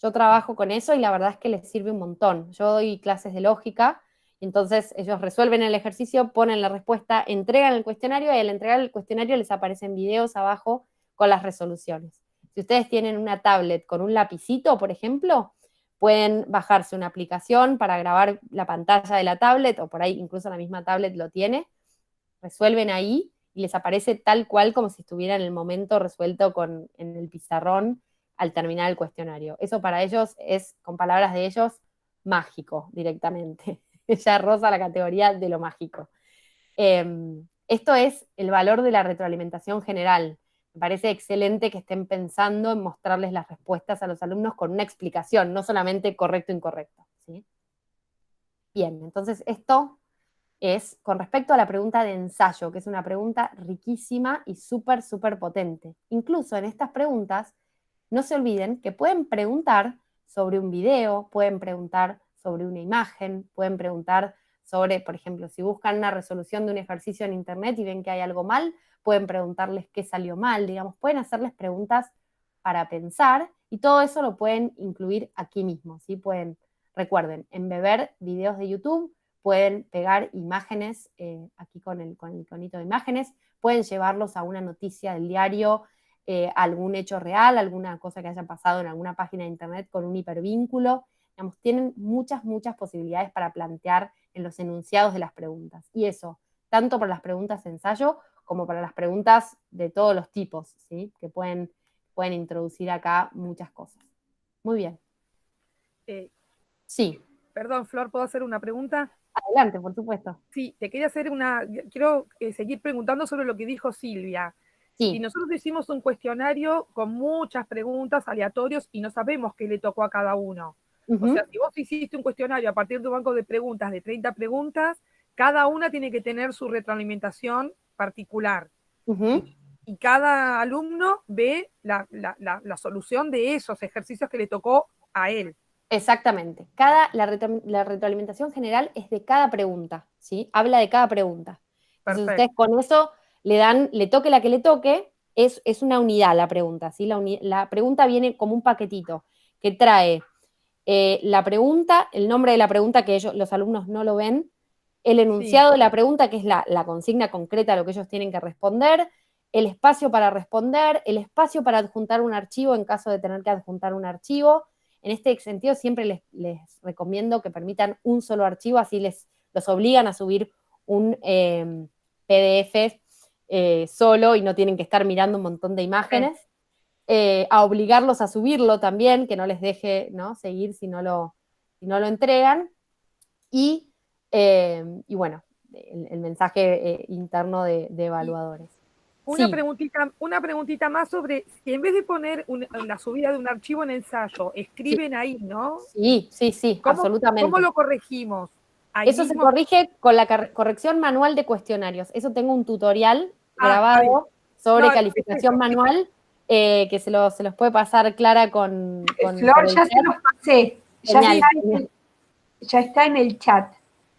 Yo trabajo con eso y la verdad es que les sirve un montón. Yo doy clases de lógica, y entonces ellos resuelven el ejercicio, ponen la respuesta, entregan el cuestionario y al entregar el cuestionario les aparecen videos abajo con las resoluciones. Si ustedes tienen una tablet con un lapicito, por ejemplo, pueden bajarse una aplicación para grabar la pantalla de la tablet, o por ahí incluso la misma tablet lo tiene, resuelven ahí y les aparece tal cual como si estuviera en el momento resuelto en el pizarrón al terminar el cuestionario. Eso para ellos es, con palabras de ellos, mágico directamente. Ya roza la categoría de lo mágico. Esto es el valor de la retroalimentación general. Me parece excelente que estén pensando en mostrarles las respuestas a los alumnos con una explicación, no solamente correcto o incorrecto, ¿sí? Bien, entonces esto es con respecto a la pregunta de ensayo, que es una pregunta riquísima y súper, súper potente. Incluso en estas preguntas, no se olviden que pueden preguntar sobre un video, pueden preguntar sobre una imagen, pueden preguntar sobre, por ejemplo, si buscan una resolución de un ejercicio en internet y ven que hay algo mal, pueden preguntarles qué salió mal, digamos, pueden hacerles preguntas para pensar y todo eso lo pueden incluir aquí mismo, ¿sí? Pueden, recuerden, embeber videos de YouTube, pueden pegar imágenes aquí con el iconito de imágenes, pueden llevarlos a una noticia del diario, algún hecho real, alguna cosa que haya pasado en alguna página de internet con un hipervínculo. Digamos, tienen muchas, muchas posibilidades para plantear en los enunciados de las preguntas. Y eso, tanto para las preguntas de ensayo como para las preguntas de todos los tipos, ¿sí? Que pueden introducir acá muchas cosas. Muy bien. Sí. Perdón, Flor, ¿puedo hacer una pregunta? Adelante, por supuesto. Sí, te quería hacer quiero seguir preguntando sobre lo que dijo Silvia. Y nosotros hicimos un cuestionario con muchas preguntas aleatorios y no sabemos qué le tocó a cada uno. O sea, si vos hiciste un cuestionario a partir de un banco de preguntas, de 30 preguntas, cada una tiene que tener su retroalimentación particular. Y cada alumno ve la solución de esos ejercicios que le tocó a él. Exactamente. La retroalimentación general es de cada pregunta, ¿sí? Habla de cada pregunta. Entonces ustedes con eso le toque la que le toque, es una unidad la pregunta, ¿sí? La pregunta viene como un paquetito que trae la pregunta, el nombre de la pregunta que los alumnos no lo ven, el enunciado de la pregunta, que es la consigna concreta a lo que ellos tienen que responder, el espacio para responder, el espacio para adjuntar un archivo en caso de tener que adjuntar un archivo. En este sentido siempre les recomiendo que permitan un solo archivo, así los obligan a subir un PDF solo y no tienen que estar mirando un montón de imágenes. A obligarlos a subirlo también, que no les deje, ¿no?, seguir si no lo entregan. Y bueno, el mensaje interno de evaluadores. Una preguntita más sobre si en vez de poner la subida de un archivo en ensayo, escriben ahí, ¿no? Sí, absolutamente. ¿Cómo lo corregimos? Eso se corrige con la corrección manual de cuestionarios. Eso tengo un tutorial grabado sobre calificación manual que se los puede pasar Clara con Flor, ya se los pasé. Ya está en el chat.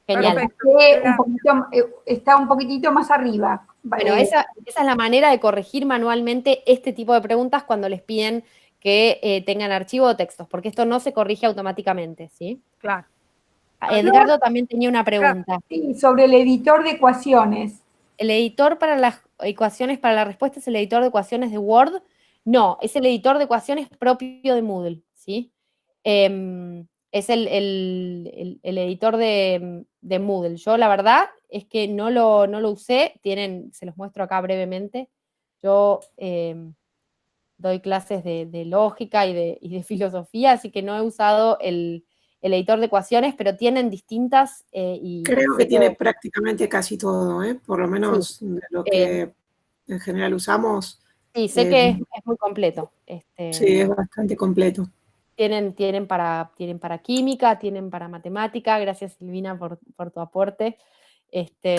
Genial. Está un poquitito más arriba. Bueno, esa es la manera de corregir manualmente este tipo de preguntas cuando les piden que tengan archivo o textos, porque esto no se corrige automáticamente, ¿sí? Claro. Edgardo también tenía una pregunta. Sí, sobre el editor de ecuaciones. ¿El editor para las ecuaciones, para la respuesta es el editor de ecuaciones de Word? No, es el editor de ecuaciones propio de Moodle, ¿sí? Es el editor de Moodle. Yo, la verdad, es que no lo usé. Se los muestro acá brevemente. Yo doy clases de lógica y de filosofía, así que no he usado el editor de ecuaciones, pero tienen distintas... Creo que tiene prácticamente casi todo, por lo menos de lo que en general usamos. Sí, sé que es muy completo. Sí, es bastante completo. Tienen para química, tienen para matemática. Gracias, Silvina, por tu aporte.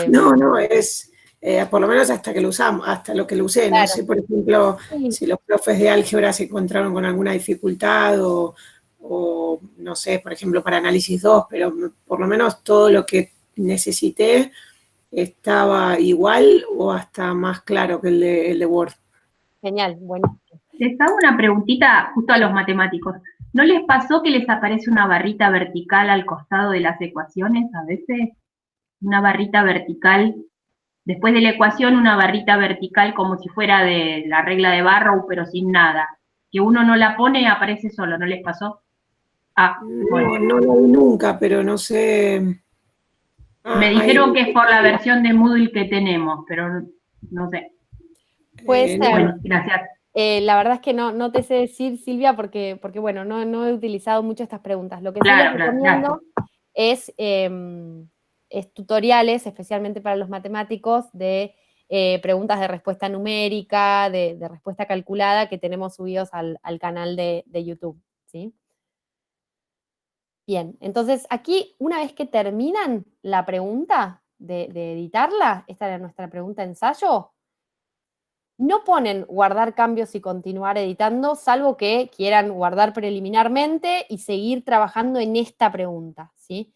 No, es por lo menos hasta que lo usamos, hasta lo que lo usé. Claro. No sé, por ejemplo, si los profes de álgebra se encontraron con alguna dificultad o no sé, por ejemplo, para análisis 2, pero por lo menos todo lo que necesité estaba igual o hasta más claro que el de Word. Genial, bueno. Les hago una preguntita justo a los matemáticos. ¿No les pasó que les aparece una barrita vertical al costado de las ecuaciones a veces? Una barrita vertical, después de la ecuación una barrita vertical como si fuera de la regla de Barrow, pero sin nada. Que uno no la pone y aparece solo, ¿no les pasó? Bueno. No lo vi nunca, pero no sé. Me dijeron que es por la versión de Moodle que tenemos, pero no sé. Puede ser. Bueno, gracias. La verdad es que no te sé decir, Silvia, porque bueno, no he utilizado mucho estas preguntas. Lo que sí les recomiendo es tutoriales, especialmente para los matemáticos, de preguntas de respuesta numérica, de respuesta calculada, que tenemos subidos al canal de YouTube, ¿sí? Bien, entonces aquí, una vez que terminan la pregunta de editarla, esta era nuestra pregunta ensayo, no ponen guardar cambios y continuar editando, salvo que quieran guardar preliminarmente y seguir trabajando en esta pregunta, ¿sí?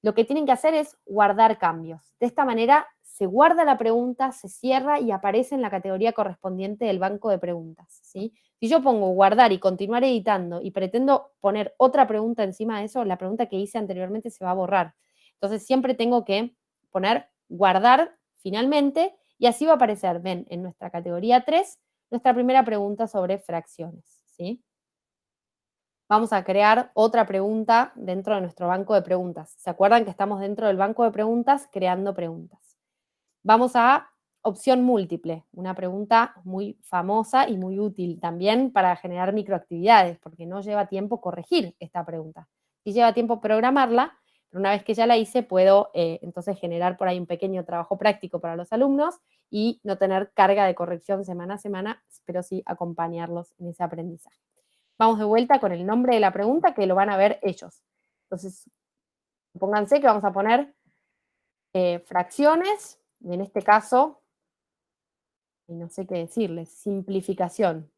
Lo que tienen que hacer es guardar cambios. De esta manera se guarda la pregunta, se cierra y aparece en la categoría correspondiente del banco de preguntas, ¿sí? Si yo pongo guardar y continuar editando y pretendo poner otra pregunta encima de eso, la pregunta que hice anteriormente se va a borrar. Entonces siempre tengo que poner guardar finalmente y así va a aparecer, ven, en nuestra categoría 3, nuestra primera pregunta sobre fracciones, ¿sí? Vamos a crear otra pregunta dentro de nuestro banco de preguntas. ¿Se acuerdan que estamos dentro del banco de preguntas creando preguntas? Vamos a opción múltiple, una pregunta muy famosa y muy útil también para generar microactividades, porque no lleva tiempo corregir esta pregunta. Sí lleva tiempo programarla, pero Pero una vez que ya la hice, puedo entonces generar por ahí un pequeño trabajo práctico para los alumnos y no tener carga de corrección semana a semana, pero sí acompañarlos en ese aprendizaje. Vamos de vuelta con el nombre de la pregunta, que lo van a ver ellos. Entonces, pónganse que vamos a poner fracciones, y en este caso, y no sé qué decirles, simplificación.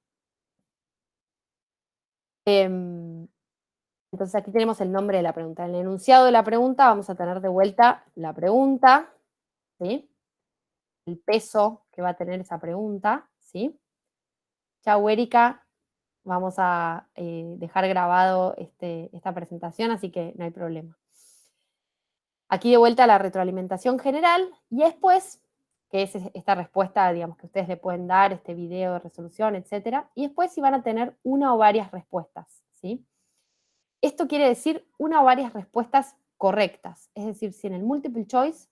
Entonces aquí tenemos el nombre de la pregunta. En el enunciado de la pregunta vamos a tener de vuelta la pregunta, ¿sí? El peso que va a tener esa pregunta, ¿sí? Chau, Erika. Vamos a dejar grabado esta presentación, así que no hay problema. Aquí de vuelta la retroalimentación general, y después, que es esta respuesta, digamos, que ustedes le pueden dar, este video de resolución, etcétera, y después si van a tener una o varias respuestas, ¿sí? Esto quiere decir una o varias respuestas correctas, es decir, si en el multiple choice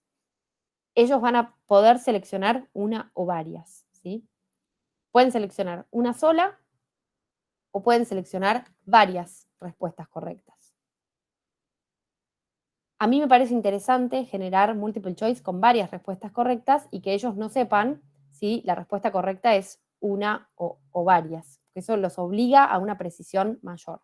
ellos van a poder seleccionar una o varias, ¿sí? Pueden seleccionar una sola o pueden seleccionar varias respuestas correctas. A mí me parece interesante generar multiple choice con varias respuestas correctas y que ellos no sepan si la respuesta correcta es una o varias, porque eso los obliga a una precisión mayor.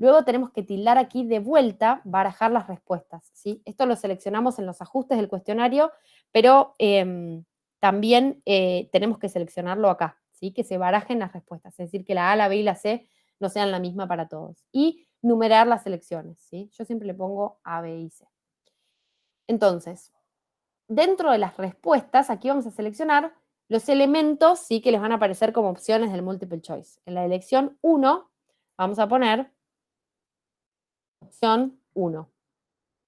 Luego tenemos que tildar aquí de vuelta, barajar las respuestas, ¿sí? Esto lo seleccionamos en los ajustes del cuestionario, pero también tenemos que seleccionarlo acá, ¿sí? Que se barajen las respuestas, es decir, que la A, la B y la C no sean la misma para todos. Y numerar las selecciones, ¿sí? Yo siempre le pongo A, B y C. Entonces, dentro de las respuestas, aquí vamos a seleccionar los elementos, ¿sí? Que les van a aparecer como opciones del multiple choice. En la elección 1 vamos a poner opción 1.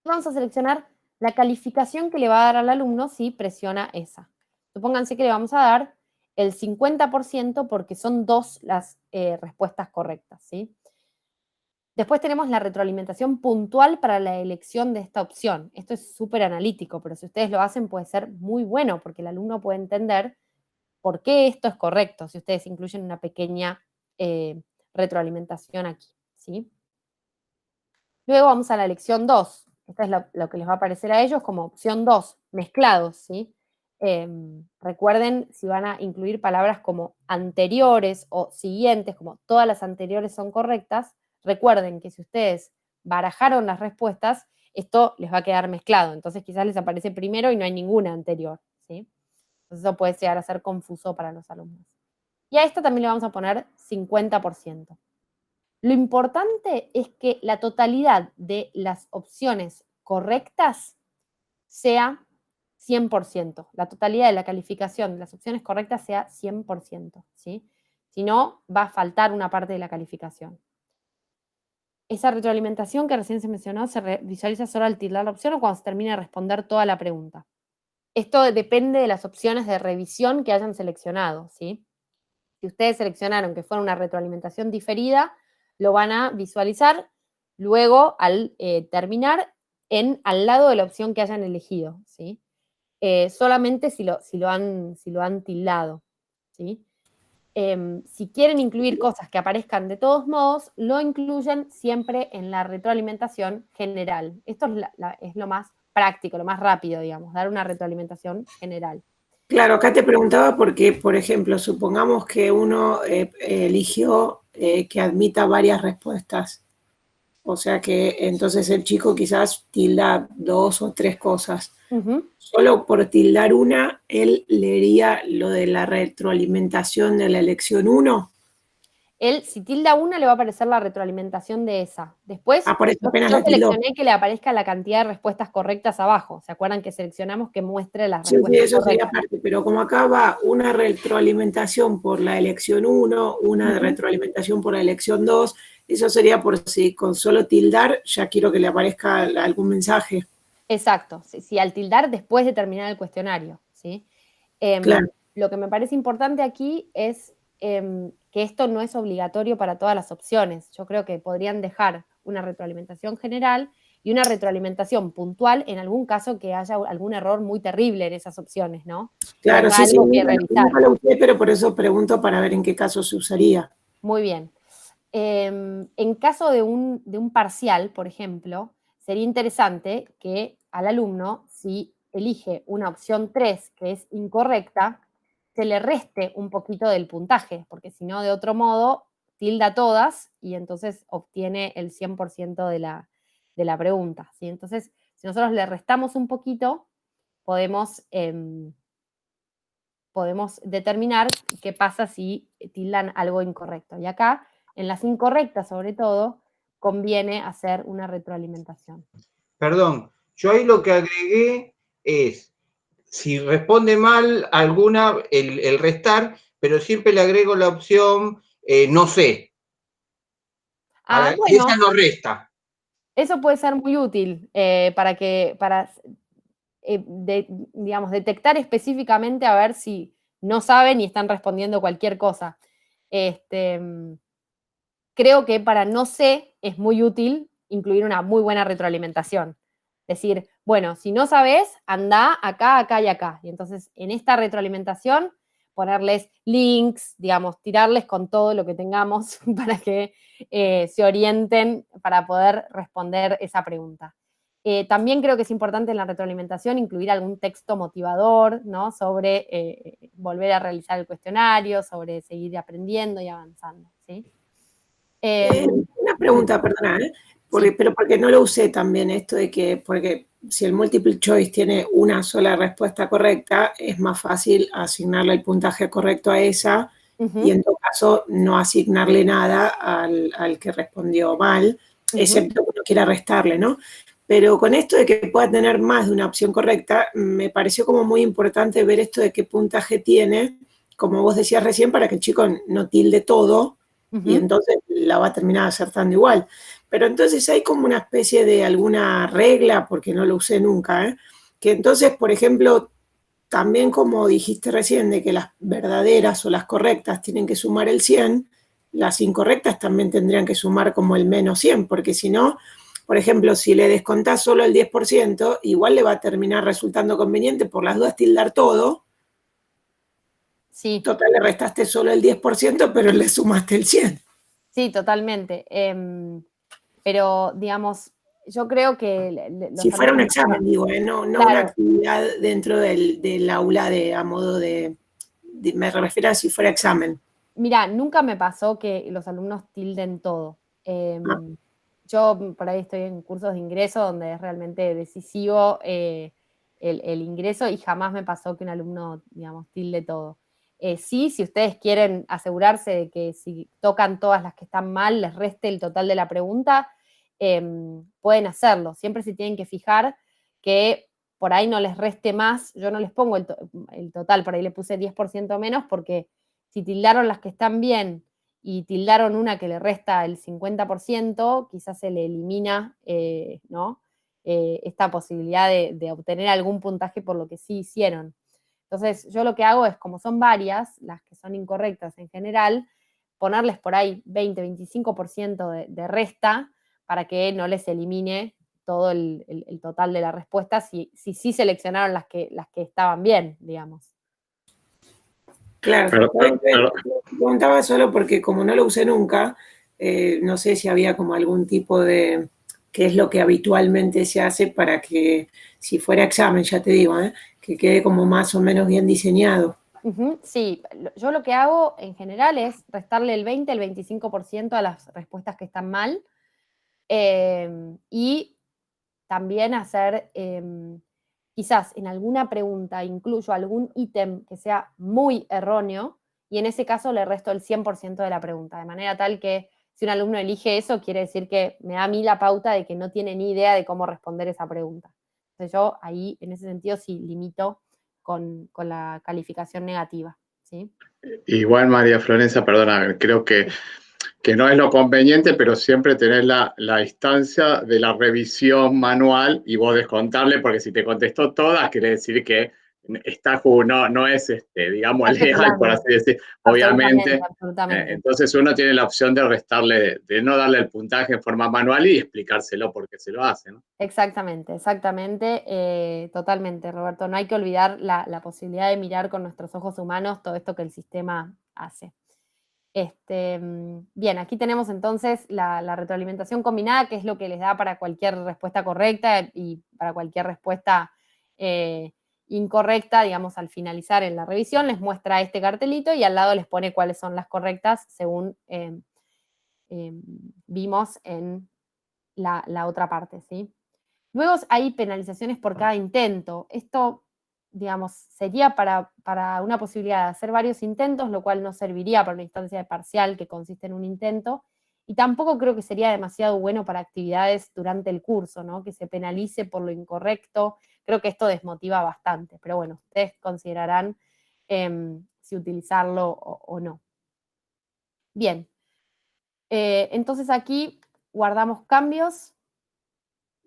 Vamos a seleccionar la calificación que le va a dar al alumno si presiona esa. Supónganse que le vamos a dar el 50% porque son 2 las respuestas correctas, ¿sí? Después tenemos la retroalimentación puntual para la elección de esta opción. Esto es súper analítico, pero si ustedes lo hacen puede ser muy bueno porque el alumno puede entender por qué esto es correcto si ustedes incluyen una pequeña retroalimentación aquí, ¿sí? Luego vamos a la elección 2. Esta es lo que les va a aparecer a ellos como opción 2, mezclados, ¿sí? Recuerden, si van a incluir palabras como anteriores o siguientes, como todas las anteriores son correctas, recuerden que si ustedes barajaron las respuestas, esto les va a quedar mezclado. Entonces quizás les aparece primero y no hay ninguna anterior, ¿sí? Entonces eso puede llegar a ser confuso para los alumnos. Y a esta también le vamos a poner 50%. Lo importante es que la totalidad de las opciones correctas sea 100%. La totalidad de la calificación de las opciones correctas sea 100%, ¿sí? Si no, va a faltar una parte de la calificación. Esa retroalimentación que recién se mencionó se visualiza solo al tildar la opción o cuando se termina de responder toda la pregunta. Esto depende de las opciones de revisión que hayan seleccionado, ¿sí? Si ustedes seleccionaron que fuera una retroalimentación diferida, lo van a visualizar luego al terminar al lado de la opción que hayan elegido, ¿sí? Solamente si lo han tildado, ¿sí? Si quieren incluir cosas que aparezcan de todos modos, lo incluyen siempre en la retroalimentación general. Esto es lo más práctico, lo más rápido, digamos, dar una retroalimentación general. Claro, acá te preguntaba porque, por ejemplo, supongamos que uno eligió que admita varias respuestas. O sea que entonces el chico quizás tilda 2 o 3 cosas. Solo por tildar una, él leería lo de la retroalimentación de la elección 1. Él, si tilda una, le va a aparecer la retroalimentación de esa. Después, por eso apenas yo la tildó. seleccioné que le aparezca la cantidad de respuestas correctas abajo. ¿Se acuerdan que seleccionamos que muestre las Sí, respuestas eso correctas? sería parte, pero como acá va una retroalimentación por la elección 1, una retroalimentación por la elección 2, eso sería por si con solo tildar ya quiero que le aparezca algún mensaje. Exacto, si al tildar después de terminar el cuestionario, ¿sí? Claro. Lo que me parece importante aquí es que esto no es obligatorio para todas las opciones. Yo creo que podrían dejar una retroalimentación general y una retroalimentación puntual en algún caso que haya algún error muy terrible en esas opciones, ¿no? Claro, sí, algo que revisar. Nunca lo usé, pero por eso pregunto para ver en qué caso se usaría. Muy bien. En caso de un parcial, por ejemplo, sería interesante que al alumno, si elige una opción 3 que es incorrecta, se le reste un poquito del puntaje, porque si no, de otro modo, tilda todas y entonces obtiene el 100% de la pregunta, ¿sí? Entonces, si nosotros le restamos un poquito, podemos determinar qué pasa si tildan algo incorrecto. Y acá, en las incorrectas sobre todo, conviene hacer una retroalimentación. Perdón, yo ahí lo que agregué es, si responde mal alguna, el restar, pero siempre le agrego la opción no sé. Bueno, esa no resta. Eso puede ser muy útil para digamos, detectar específicamente a ver si no saben y están respondiendo cualquier cosa. Creo que para no sé es muy útil incluir una muy buena retroalimentación. Decir, bueno, si no sabes, anda acá, acá y acá. Y entonces, en esta retroalimentación, ponerles links, digamos, tirarles con todo lo que tengamos para que se orienten para poder responder esa pregunta. También creo que es importante en la retroalimentación incluir algún texto motivador, ¿no? Sobre volver a realizar el cuestionario, sobre seguir aprendiendo y avanzando, ¿sí? Una pregunta, perdona, pero porque no lo usé también esto de que, porque si el multiple choice tiene una sola respuesta correcta, es más fácil asignarle el puntaje correcto a esa y en todo caso no asignarle nada al que respondió mal, excepto que uno quiera restarle, ¿no? Pero con esto de que pueda tener más de una opción correcta, me pareció como muy importante ver esto de qué puntaje tiene, como vos decías recién, para que el chico no tilde todo, y entonces la va a terminar acertando igual. Pero entonces hay como una especie de alguna regla, porque no lo usé nunca, que entonces, por ejemplo, también como dijiste recién, de que las verdaderas o las correctas tienen que sumar el 100, las incorrectas también tendrían que sumar como el menos 100, porque si no, por ejemplo, si le descontás solo el 10%, igual le va a terminar resultando conveniente por las dudas tildar todo. Sí. Total, le restaste solo el 10%, pero le sumaste el 100%. Sí, totalmente. Pero, digamos, yo creo que... Si fuera un examen, digo, no claro. una actividad dentro del aula a modo me refiero a si fuera examen. Mira, nunca me pasó que los alumnos tilden todo. Yo por ahí estoy en cursos de ingreso donde es realmente decisivo el ingreso y jamás me pasó que un alumno, digamos, tilde todo. Sí, si ustedes quieren asegurarse de que si tocan todas las que están mal, les reste el total de la pregunta, pueden hacerlo. Siempre se tienen que fijar que por ahí no les reste más. Yo no les pongo el total, por ahí le puse 10% menos porque si tildaron las que están bien y tildaron una que le resta el 50%, quizás se le elimina ¿no? Esta posibilidad de obtener algún puntaje por lo que sí hicieron. Entonces, yo lo que hago es, como son varias, las que son incorrectas en general, ponerles por ahí 20-25% de resta para que no les elimine todo el total de la respuesta si sí seleccionaron las que estaban bien, digamos. Claro, preguntaba solo porque como no lo usé nunca, no sé si había como algún tipo de, qué es lo que habitualmente se hace para que, si fuera examen, ya te digo, que quede como más o menos bien diseñado. Sí, yo lo que hago en general es restarle el 20, el 25% a las respuestas que están mal y también hacer, quizás en alguna pregunta incluyo algún ítem que sea muy erróneo y en ese caso le resto el 100% de la pregunta, de manera tal que si un alumno elige eso, quiere decir que me da a mí la pauta de que no tiene ni idea de cómo responder esa pregunta. Entonces yo ahí, en ese sentido, sí limito con la calificación negativa, ¿sí? Igual, María Florencia, perdona, creo que no es lo conveniente, pero siempre tener la instancia de la revisión manual y vos descontarle, porque si te contestó todas, quiere decir que está no es, digamos, legal, por así decir, obviamente. Absolutamente. Entonces uno tiene la opción de restarle, de no darle el puntaje en forma manual y explicárselo por qué se lo hace, ¿no? Exactamente, totalmente, Roberto. No hay que olvidar la posibilidad de mirar con nuestros ojos humanos todo esto que el sistema hace. Bien, aquí tenemos entonces la retroalimentación combinada, que es lo que les da para cualquier respuesta correcta y para cualquier respuesta incorrecta, digamos, al finalizar en la revisión, les muestra este cartelito y al lado les pone cuáles son las correctas según vimos en la otra parte, ¿sí? Luego hay penalizaciones por cada intento. Esto, digamos, sería para una posibilidad de hacer varios intentos, lo cual no serviría para una instancia de parcial que consiste en un intento, y tampoco creo que sería demasiado bueno para actividades durante el curso, ¿no? Que se penalice por lo incorrecto. Creo que esto desmotiva bastante, pero bueno, ustedes considerarán si utilizarlo o no. Bien, entonces aquí guardamos cambios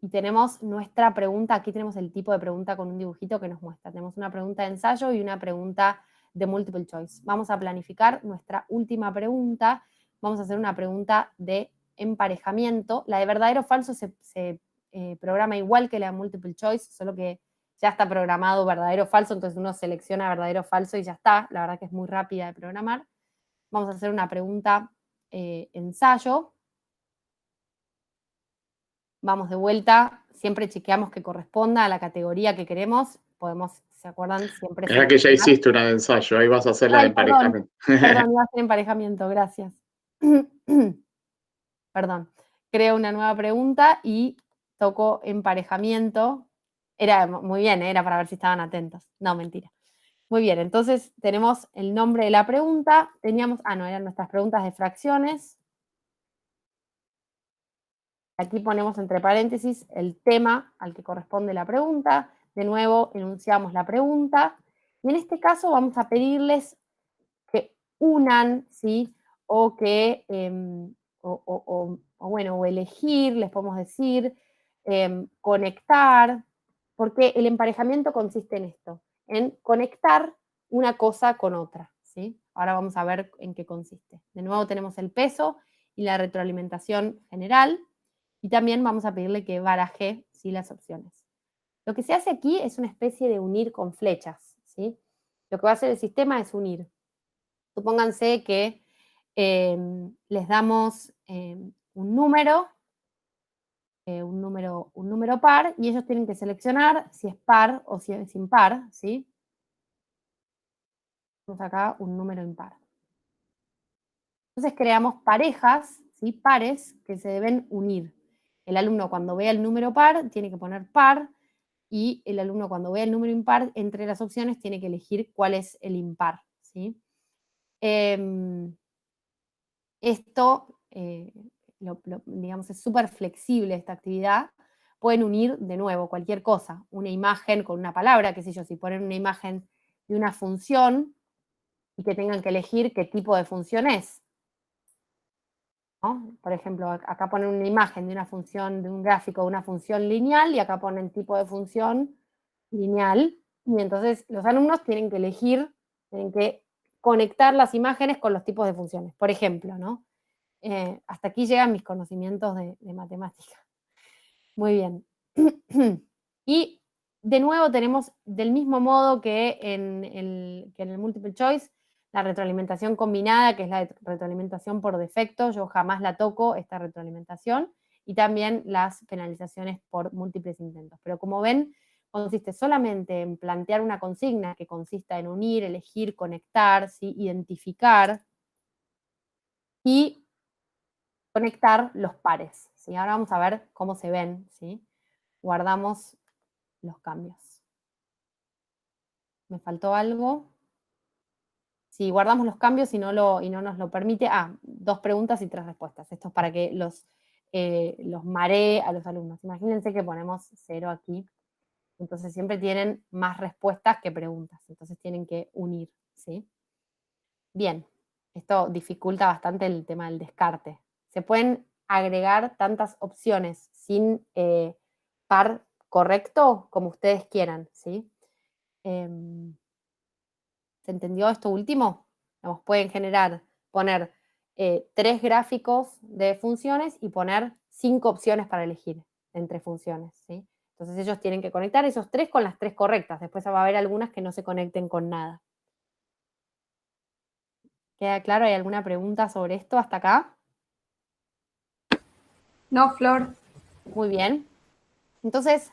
y tenemos nuestra pregunta. Aquí tenemos el tipo de pregunta con un dibujito que nos muestra. Tenemos una pregunta de ensayo y una pregunta de multiple choice. Vamos a planificar nuestra última pregunta. Vamos a hacer una pregunta de emparejamiento. La de verdadero o falso se programa igual que la de multiple choice, solo que ya está programado verdadero o falso, entonces uno selecciona verdadero o falso y ya está. La verdad que es muy rápida de programar. Vamos a hacer una pregunta ensayo. Vamos de vuelta, siempre chequeamos que corresponda a la categoría que queremos. Podemos, ¿se acuerdan? Siempre. Es que ya hiciste una de ensayo, ahí vas a hacer la de emparejamiento. Perdón, iba a hacer emparejamiento, gracias. Perdón. Creo una nueva pregunta y toco emparejamiento. Era muy bien, era para ver si estaban atentos. No, mentira. Muy bien, entonces tenemos el nombre de la pregunta. Teníamos, no, eran nuestras preguntas de fracciones. Aquí ponemos entre paréntesis el tema al que corresponde la pregunta. De nuevo, enunciamos la pregunta. Y en este caso vamos a pedirles que unan, ¿sí? O que, o elegir, les podemos decir, conectar, porque el emparejamiento consiste en esto, en conectar una cosa con otra, ¿sí? Ahora vamos a ver en qué consiste. De nuevo tenemos el peso y la retroalimentación general. Y también vamos a pedirle que baraje, ¿sí?, las opciones. Lo que se hace aquí es una especie de unir con flechas, ¿sí? Lo que va a hacer el sistema es unir. Supónganse que les damos un número par, y ellos tienen que seleccionar si es par o si es impar, ¿sí? Tenemos acá un número impar. Entonces creamos parejas, ¿sí?, pares que se deben unir. El alumno cuando vea el número par tiene que poner par, y el alumno cuando vea el número impar, entre las opciones tiene que elegir cuál es el impar, ¿sí? Esto, digamos, es súper flexible esta actividad. Pueden unir de nuevo cualquier cosa, una imagen con una palabra, qué sé yo, si ponen una imagen de una función y que tengan que elegir qué tipo de función es, ¿no? Por ejemplo, acá ponen una imagen de una función, de un gráfico de una función lineal, y acá ponen tipo de función lineal, y entonces los alumnos tienen que elegir, tienen que conectar las imágenes con los tipos de funciones, por ejemplo, ¿no? Hasta aquí llegan mis conocimientos de matemática. Muy bien. Y de nuevo tenemos, del mismo modo que en el multiple choice, la retroalimentación combinada, que es la retroalimentación por defecto. Yo jamás la toco, esta retroalimentación, y también las penalizaciones por múltiples intentos. Pero como ven, consiste solamente en plantear una consigna que consista en unir, elegir, conectar, ¿sí?, identificar y conectar los pares, ¿sí? Ahora vamos a ver cómo se ven, ¿sí? Guardamos los cambios. ¿Me faltó algo? Si guardamos los cambios y no nos lo permite, 2 preguntas y 3 respuestas. Esto es para que los maree a los alumnos. Imagínense que ponemos 0 aquí, entonces siempre tienen más respuestas que preguntas, entonces tienen que unir, ¿sí? Bien, esto dificulta bastante el tema del descarte. Se pueden agregar tantas opciones sin par correcto como ustedes quieran, ¿sí? ¿Se entendió esto último? Pueden poner 3 gráficos de funciones y poner 5 opciones para elegir entre funciones, ¿sí? Entonces ellos tienen que conectar esos 3 con las 3 correctas. Después va a haber algunas que no se conecten con nada. ¿Queda claro? ¿Hay alguna pregunta sobre esto hasta acá? No, Flor. Muy bien. Entonces,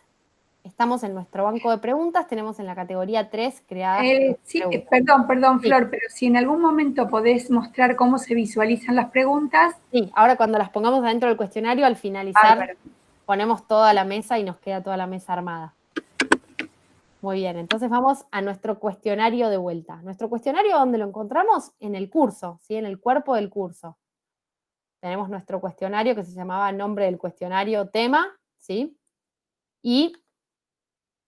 estamos en nuestro banco de preguntas, tenemos en la categoría 3 creadas. Sí, perdón, Flor, pero si en algún momento podés mostrar cómo se visualizan las preguntas. Sí, ahora cuando las pongamos adentro del cuestionario, al finalizar, ponemos toda la mesa y nos queda toda la mesa armada. Muy bien, entonces vamos a nuestro cuestionario de vuelta. Nuestro cuestionario, ¿dónde lo encontramos? En el curso, ¿sí? En el cuerpo del curso. Tenemos nuestro cuestionario que se llamaba nombre del cuestionario, tema, ¿sí? Y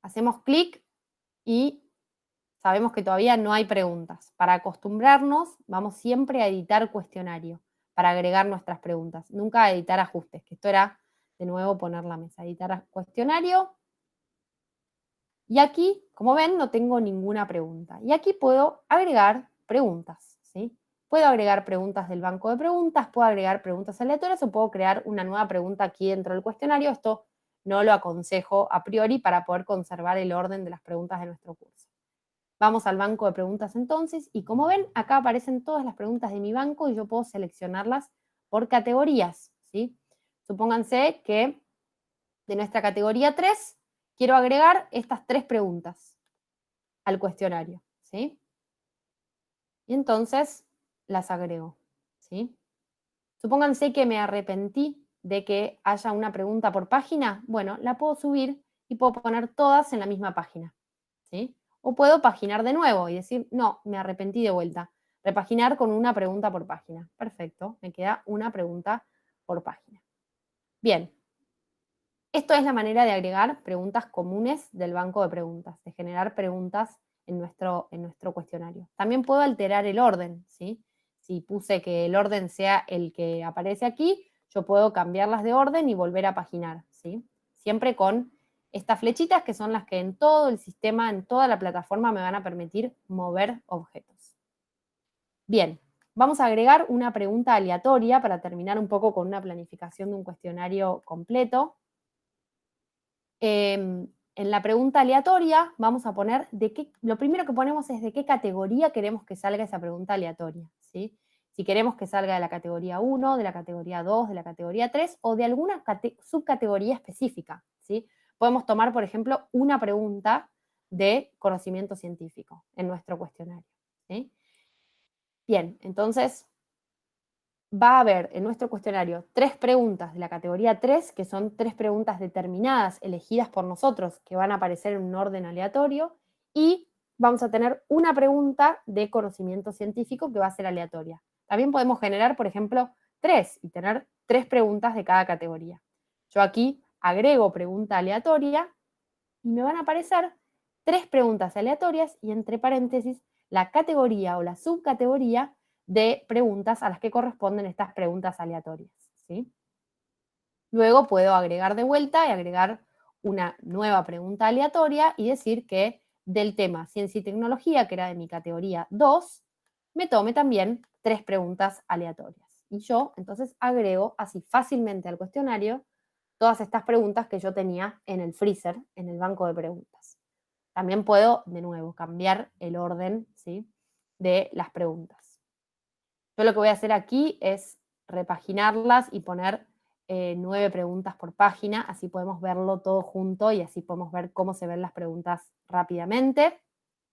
hacemos clic y sabemos que todavía no hay preguntas. Para acostumbrarnos, vamos siempre a editar cuestionario, para agregar nuestras preguntas. Nunca a editar ajustes, que esto era, de nuevo, poner la mesa. Editar cuestionario. Y aquí, como ven, no tengo ninguna pregunta. Y aquí puedo agregar preguntas, ¿sí? Puedo agregar preguntas del banco de preguntas, puedo agregar preguntas aleatorias o puedo crear una nueva pregunta aquí dentro del cuestionario. Esto no lo aconsejo a priori para poder conservar el orden de las preguntas de nuestro curso. Vamos al banco de preguntas entonces y como ven, acá aparecen todas las preguntas de mi banco y yo puedo seleccionarlas por categorías, ¿sí? Supónganse que de nuestra categoría 3 quiero agregar estas 3 preguntas al cuestionario, ¿sí? Y entonces las agrego, ¿sí? Supónganse que me arrepentí de que haya una pregunta por página. Bueno, la puedo subir y puedo poner todas en la misma página, ¿sí? O puedo paginar de nuevo y decir, no, me arrepentí de vuelta. Repaginar con una pregunta por página. Perfecto, me queda una pregunta por página. Bien. Esto es la manera de agregar preguntas comunes del banco de preguntas, de generar preguntas en nuestro cuestionario. También puedo alterar el orden, ¿sí? Si puse que el orden sea el que aparece aquí, yo puedo cambiarlas de orden y volver a paginar, ¿sí? Siempre con estas flechitas que son las que en todo el sistema, en toda la plataforma me van a permitir mover objetos. Bien, vamos a agregar una pregunta aleatoria para terminar un poco con una planificación de un cuestionario completo. En la pregunta aleatoria vamos a poner lo primero que ponemos es de qué categoría queremos que salga esa pregunta aleatoria, ¿sí? Si queremos que salga de la categoría 1, de la categoría 2, de la categoría 3 o de alguna subcategoría específica, ¿sí? Podemos tomar, por ejemplo, una pregunta de conocimiento científico en nuestro cuestionario, ¿sí? Bien, entonces va a haber en nuestro cuestionario 3 preguntas de la categoría 3, que son 3 preguntas determinadas, elegidas por nosotros, que van a aparecer en un orden aleatorio, y vamos a tener una pregunta de conocimiento científico que va a ser aleatoria. También podemos generar, por ejemplo, 3 y tener 3 preguntas de cada categoría. Yo aquí agrego pregunta aleatoria y me van a aparecer 3 preguntas aleatorias y entre paréntesis la categoría o la subcategoría de preguntas a las que corresponden estas preguntas aleatorias, ¿sí? Luego puedo agregar de vuelta y agregar una nueva pregunta aleatoria y decir que del tema ciencia y tecnología, que era de mi categoría 2, me tome también 3 preguntas aleatorias. Y yo entonces agrego así fácilmente al cuestionario todas estas preguntas que yo tenía en el freezer, en el banco de preguntas. También puedo, de nuevo, cambiar el orden, ¿sí?, de las preguntas. Yo lo que voy a hacer aquí es repaginarlas y poner 9 preguntas por página, así podemos verlo todo junto y así podemos ver cómo se ven las preguntas rápidamente,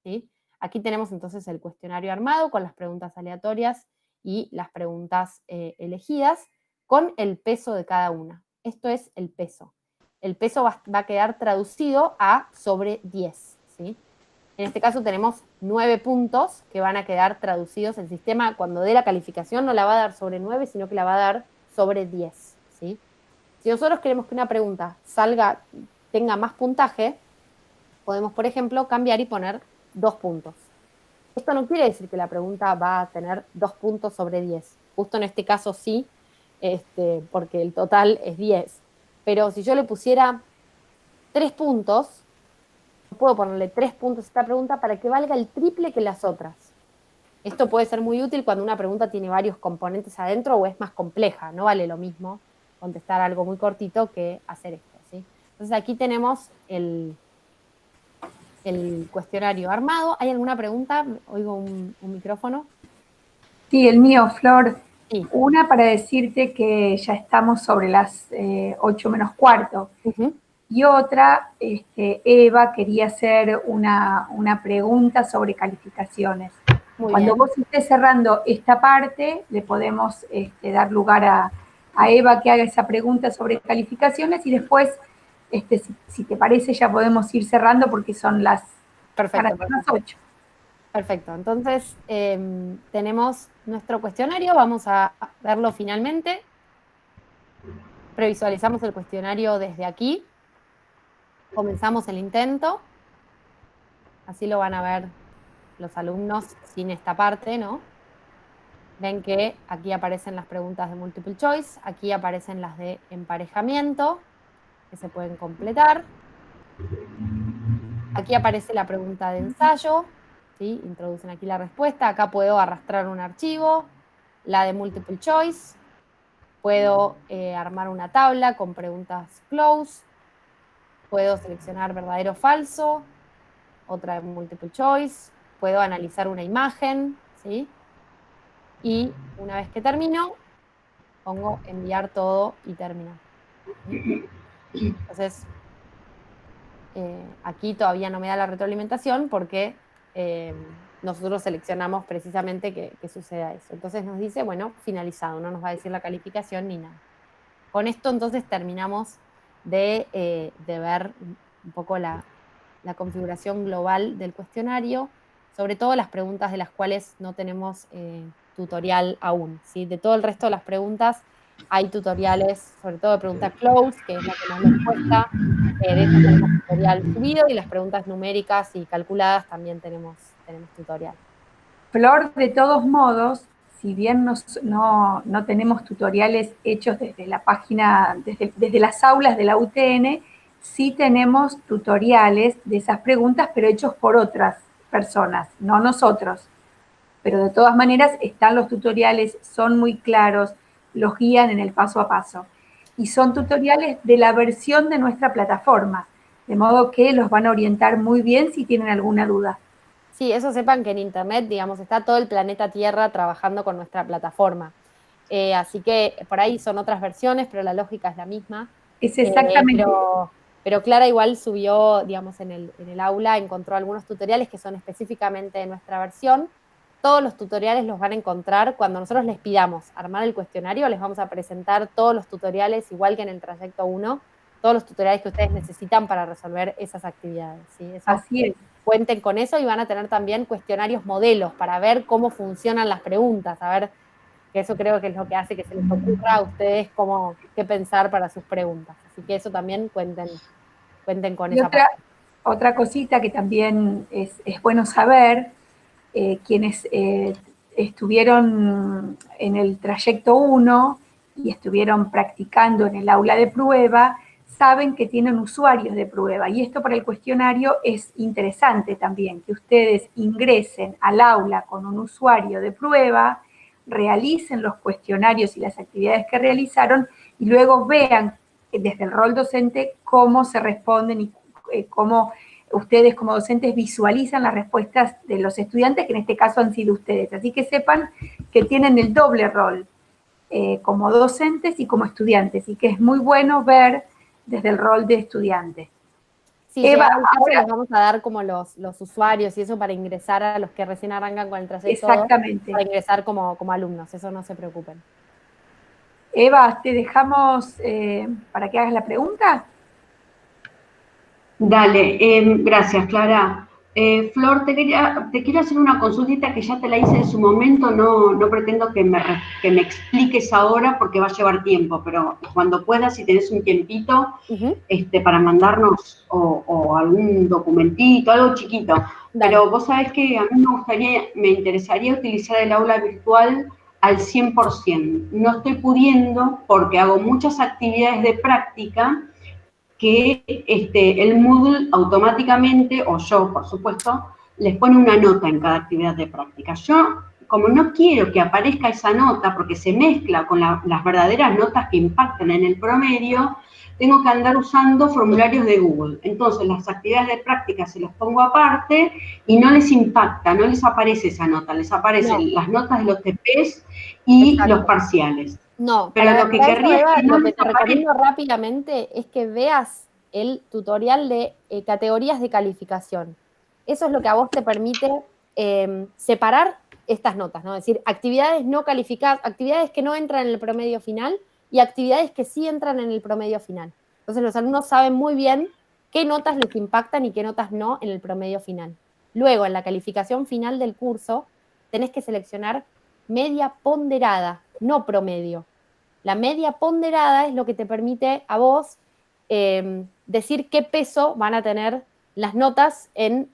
¿sí? Aquí tenemos entonces el cuestionario armado con las preguntas aleatorias y las preguntas elegidas con el peso de cada una. Esto es el peso. El peso va a quedar traducido a sobre 10, ¿sí? En este caso tenemos 9 puntos que van a quedar traducidos. El sistema, cuando dé la calificación, no la va a dar sobre 9, sino que la va a dar sobre 10, ¿sí? Si nosotros queremos que una pregunta tenga más puntaje, podemos, por ejemplo, cambiar y poner 2 puntos. Esto no quiere decir que la pregunta va a tener 2 puntos sobre 10. Justo en este caso sí, porque el total es 10. Pero si yo le pusiera 3 puntos, puedo ponerle 3 puntos a esta pregunta para que valga el triple que las otras. Esto puede ser muy útil cuando una pregunta tiene varios componentes adentro o es más compleja. No vale lo mismo contestar algo muy cortito que hacer esto, ¿sí? Entonces aquí tenemos el cuestionario armado. ¿Hay alguna pregunta? Oigo un micrófono. Sí, el mío, Flor. Sí. Una para decirte que ya estamos sobre las 8 menos cuarto. Y otra, Eva quería hacer una pregunta sobre calificaciones. Cuando vos estés cerrando esta parte, le podemos dar lugar a Eva que haga esa pregunta sobre calificaciones y después, si te parece, ya podemos ir cerrando porque son las 8. Perfecto, entonces tenemos nuestro cuestionario, vamos a verlo finalmente. Previsualizamos el cuestionario desde aquí. Comenzamos el intento. Así lo van a ver los alumnos sin esta parte, ¿no? Ven que aquí aparecen las preguntas de multiple choice, aquí aparecen las de emparejamiento, que se pueden completar. Aquí aparece la pregunta de ensayo, ¿sí? Introducen aquí la respuesta. Acá puedo arrastrar un archivo, la de multiple choice. Puedo armar una tabla con preguntas close. Puedo seleccionar verdadero o falso. Otra de multiple choice. Puedo analizar una imagen, ¿sí? Y una vez que termino, pongo enviar todo y terminar. ¿Sí? Entonces, aquí todavía no me da la retroalimentación porque nosotros seleccionamos precisamente que suceda eso. Entonces nos dice, bueno, finalizado, no nos va a decir la calificación ni nada. Con esto entonces terminamos de ver un poco la configuración global del cuestionario, sobre todo las preguntas de las cuales no tenemos tutorial aún, ¿sí? De todo el resto de las preguntas hay tutoriales, sobre todo de pregunta close, que es la que más nos cuesta. De eso tenemos tutorial subido, y las preguntas numéricas y calculadas también tenemos tutorial. Flor, de todos modos, si bien no tenemos tutoriales hechos desde la página, desde las aulas de la UTN, sí tenemos tutoriales de esas preguntas, pero hechos por otras personas, no nosotros. Pero de todas maneras están los tutoriales, son muy claros, los guían en el paso a paso. Y son tutoriales de la versión de nuestra plataforma, de modo que los van a orientar muy bien si tienen alguna duda. Sí, eso sepan que en Internet, digamos, está todo el planeta Tierra trabajando con nuestra plataforma. Así que por ahí son otras versiones, pero la lógica es la misma. Es exactamente. Pero Clara igual subió, digamos, en el aula, encontró algunos tutoriales que son específicamente de nuestra versión. Todos los tutoriales los van a encontrar cuando nosotros les pidamos armar el cuestionario. Les vamos a presentar todos los tutoriales, igual que en el trayecto 1, todos los tutoriales que ustedes necesitan para resolver esas actividades, ¿sí? Eso, así es. Cuenten con eso, y van a tener también cuestionarios modelos para ver cómo funcionan las preguntas, a ver, que eso creo que es lo que hace que se les ocurra a ustedes qué pensar para sus preguntas. Así que eso también cuenten con esa parte. Otra cosita que también es bueno saber, quienes estuvieron en el trayecto 1 y estuvieron practicando en el aula de prueba, saben que tienen usuarios de prueba, y esto para el cuestionario es interesante también, que ustedes ingresen al aula con un usuario de prueba, realicen los cuestionarios y las actividades que realizaron, y luego vean desde el rol docente cómo se responden y cómo ustedes como docentes visualizan las respuestas de los estudiantes, que en este caso han sido ustedes. Así que sepan que tienen el doble rol, como docentes y como estudiantes, y que es muy bueno ver desde el rol de estudiante. Sí, Eva, ahora les vamos a dar como los usuarios y eso para ingresar a los que recién arrancan con el trayecto. Exactamente. Para ingresar como alumnos, eso no se preocupen. Eva, te dejamos para que hagas la pregunta. Dale, gracias, Clara. Flor, te quiero hacer una consultita que ya te la hice en su momento, no pretendo que me expliques ahora porque va a llevar tiempo, pero cuando puedas, si tenés un tiempito, para mandarnos o algún documentito, algo chiquito. Dale. Pero vos sabés que a mí me interesaría utilizar el aula virtual al 100%. No estoy pudiendo porque hago muchas actividades de práctica que el Moodle automáticamente, o yo, por supuesto, les pone una nota en cada actividad de práctica. Yo, como no quiero que aparezca esa nota, porque se mezcla con las verdaderas notas que impactan en el promedio, tengo que andar usando formularios de Google. Entonces, las actividades de práctica se las pongo aparte y no les impacta, no les aparece esa nota, les aparecen las notas de los TPs y los parciales. No, pero lo que querría Eva, es que no lo que les te recomiendo rápidamente es que veas el tutorial de categorías de calificación. Eso es lo que a vos te permite separar estas notas, ¿no? Es decir, actividades no calificadas, actividades que no entran en el promedio final y actividades que sí entran en el promedio final. Entonces los alumnos saben muy bien qué notas les impactan y qué notas no en el promedio final. Luego, en la calificación final del curso, tenés que seleccionar media ponderada, no promedio. La media ponderada es lo que te permite a vos decir qué peso van a tener las notas en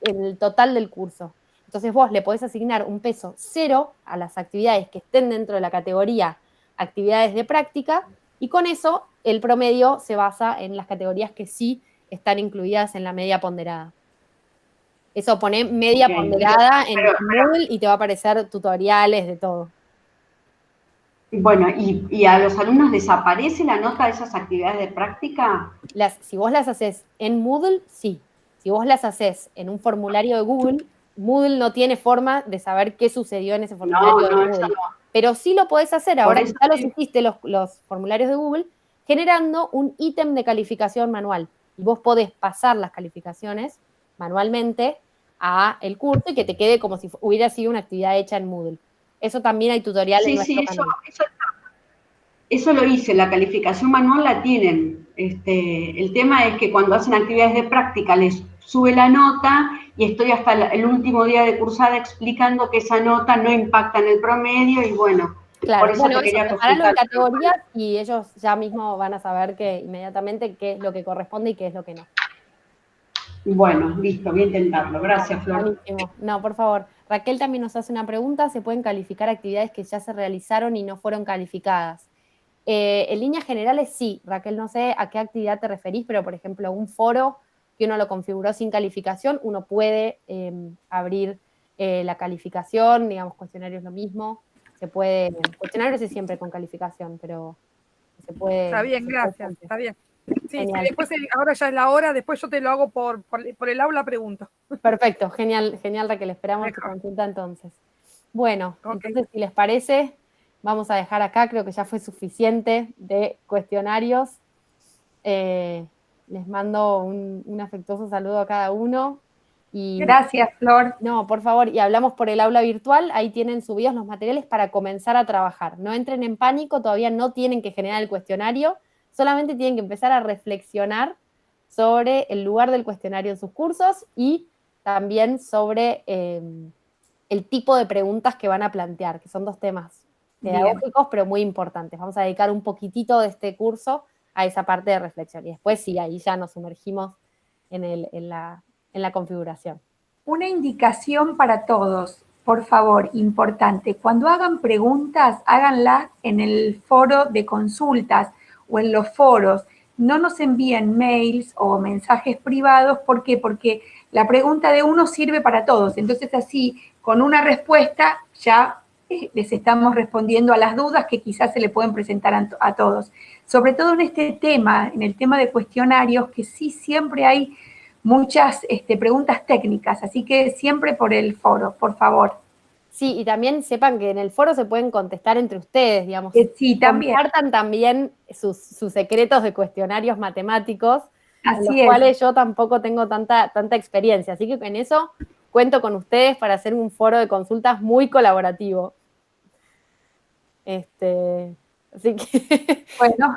el total del curso. Entonces vos le podés asignar un peso 0 a las actividades que estén dentro de la categoría actividades de práctica, y con eso el promedio se basa en las categorías que sí están incluidas en la media ponderada. Eso pone media ponderada en Moodle y te va a aparecer tutoriales de todo. Bueno, ¿y a los alumnos desaparece la nota de esas actividades de práctica? Si vos las haces en Moodle, sí. Si vos las haces en un formulario de Google, Moodle no tiene forma de saber qué sucedió en ese formulario de Google. Eso no. Pero sí lo podés hacer, ahora que ya los hiciste los formularios de Google, generando un ítem de calificación manual. Y vos podés pasar las calificaciones manualmente a el curso y que te quede como si hubiera sido una actividad hecha en Moodle. Eso también hay tutoriales en nuestro canal. Eso lo hice, la calificación manual la tienen. El tema es que cuando hacen actividades de práctica les sube la nota y estoy hasta el último día de cursada explicando que esa nota no impacta en el promedio y bueno, claro, por eso te quería consultar. En categorías y ellos ya mismo van a saber que inmediatamente qué es lo que corresponde y qué es lo que no. Bueno, listo, voy a intentarlo. Gracias, Flor. Buenísimo. No, por favor. Raquel también nos hace una pregunta. ¿Se pueden calificar actividades que ya se realizaron y no fueron calificadas? En líneas generales, sí. Raquel, no sé a qué actividad te referís, pero, por ejemplo, un foro que uno lo configuró sin calificación, uno puede abrir la calificación, digamos, cuestionarios lo mismo. Se puede, cuestionarios es siempre con calificación, pero se puede... Está bien, gracias, está bien. Sí, después, ahora ya es la hora, después yo te lo hago por el aula, pregunto. Perfecto, genial, Raquel, esperamos tu consulta entonces. Bueno, entonces si les parece, vamos a dejar acá, creo que ya fue suficiente de cuestionarios. Les mando un afectuoso saludo a cada uno. Y, gracias, Flor. No, por favor, y hablamos por el aula virtual, ahí tienen subidos los materiales para comenzar a trabajar. No entren en pánico, todavía no tienen que generar el cuestionario, solamente tienen que empezar a reflexionar sobre el lugar del cuestionario en sus cursos y también sobre el tipo de preguntas que van a plantear, que son dos temas pedagógicos, pero muy importantes. Vamos a dedicar un poquitito de este curso a esa parte de reflexión. Y después sí, ahí ya nos sumergimos en la configuración. Una indicación para todos, por favor, importante. Cuando hagan preguntas, háganlas en el foro de consultas o en los foros. No nos envíen mails o mensajes privados. ¿Por qué? Porque la pregunta de uno sirve para todos. Entonces así, con una respuesta, ya les estamos respondiendo a las dudas que quizás se le pueden presentar a todos. Sobre todo en este tema, en el tema de cuestionarios, que sí siempre hay muchas preguntas técnicas, así que siempre por el foro, por favor. Sí, y también sepan que en el foro se pueden contestar entre ustedes, digamos. Sí, también. Compartan también sus secretos de cuestionarios matemáticos, así en los cuales yo tampoco tengo tanta experiencia, así que en eso cuento con ustedes para hacer un foro de consultas muy colaborativo. Así que... Bueno,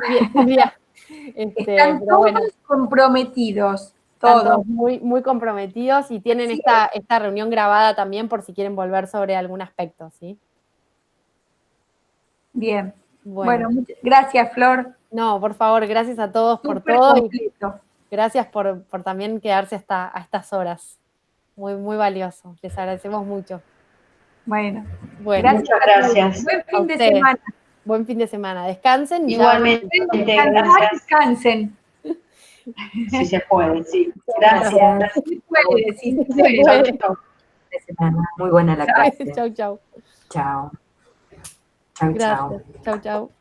están todos comprometidos. Todos muy, muy comprometidos y tienen esta reunión grabada también por si quieren volver sobre algún aspecto, ¿sí? Bien. Bueno, gracias, Flor. No, por favor, gracias a todos por todo. Completo. Gracias por también quedarse hasta a estas horas. Muy, muy valioso. Les agradecemos mucho. Bueno, muchas gracias. Buen fin de semana. Buen fin de semana. Descansen. Igualmente, gracias. Descansen. Si se puede, sí. Gracias. Sí puede, sí se puede. Muy buena la clase. Chau, chau. Chao. Chau, chau. Chau, chau.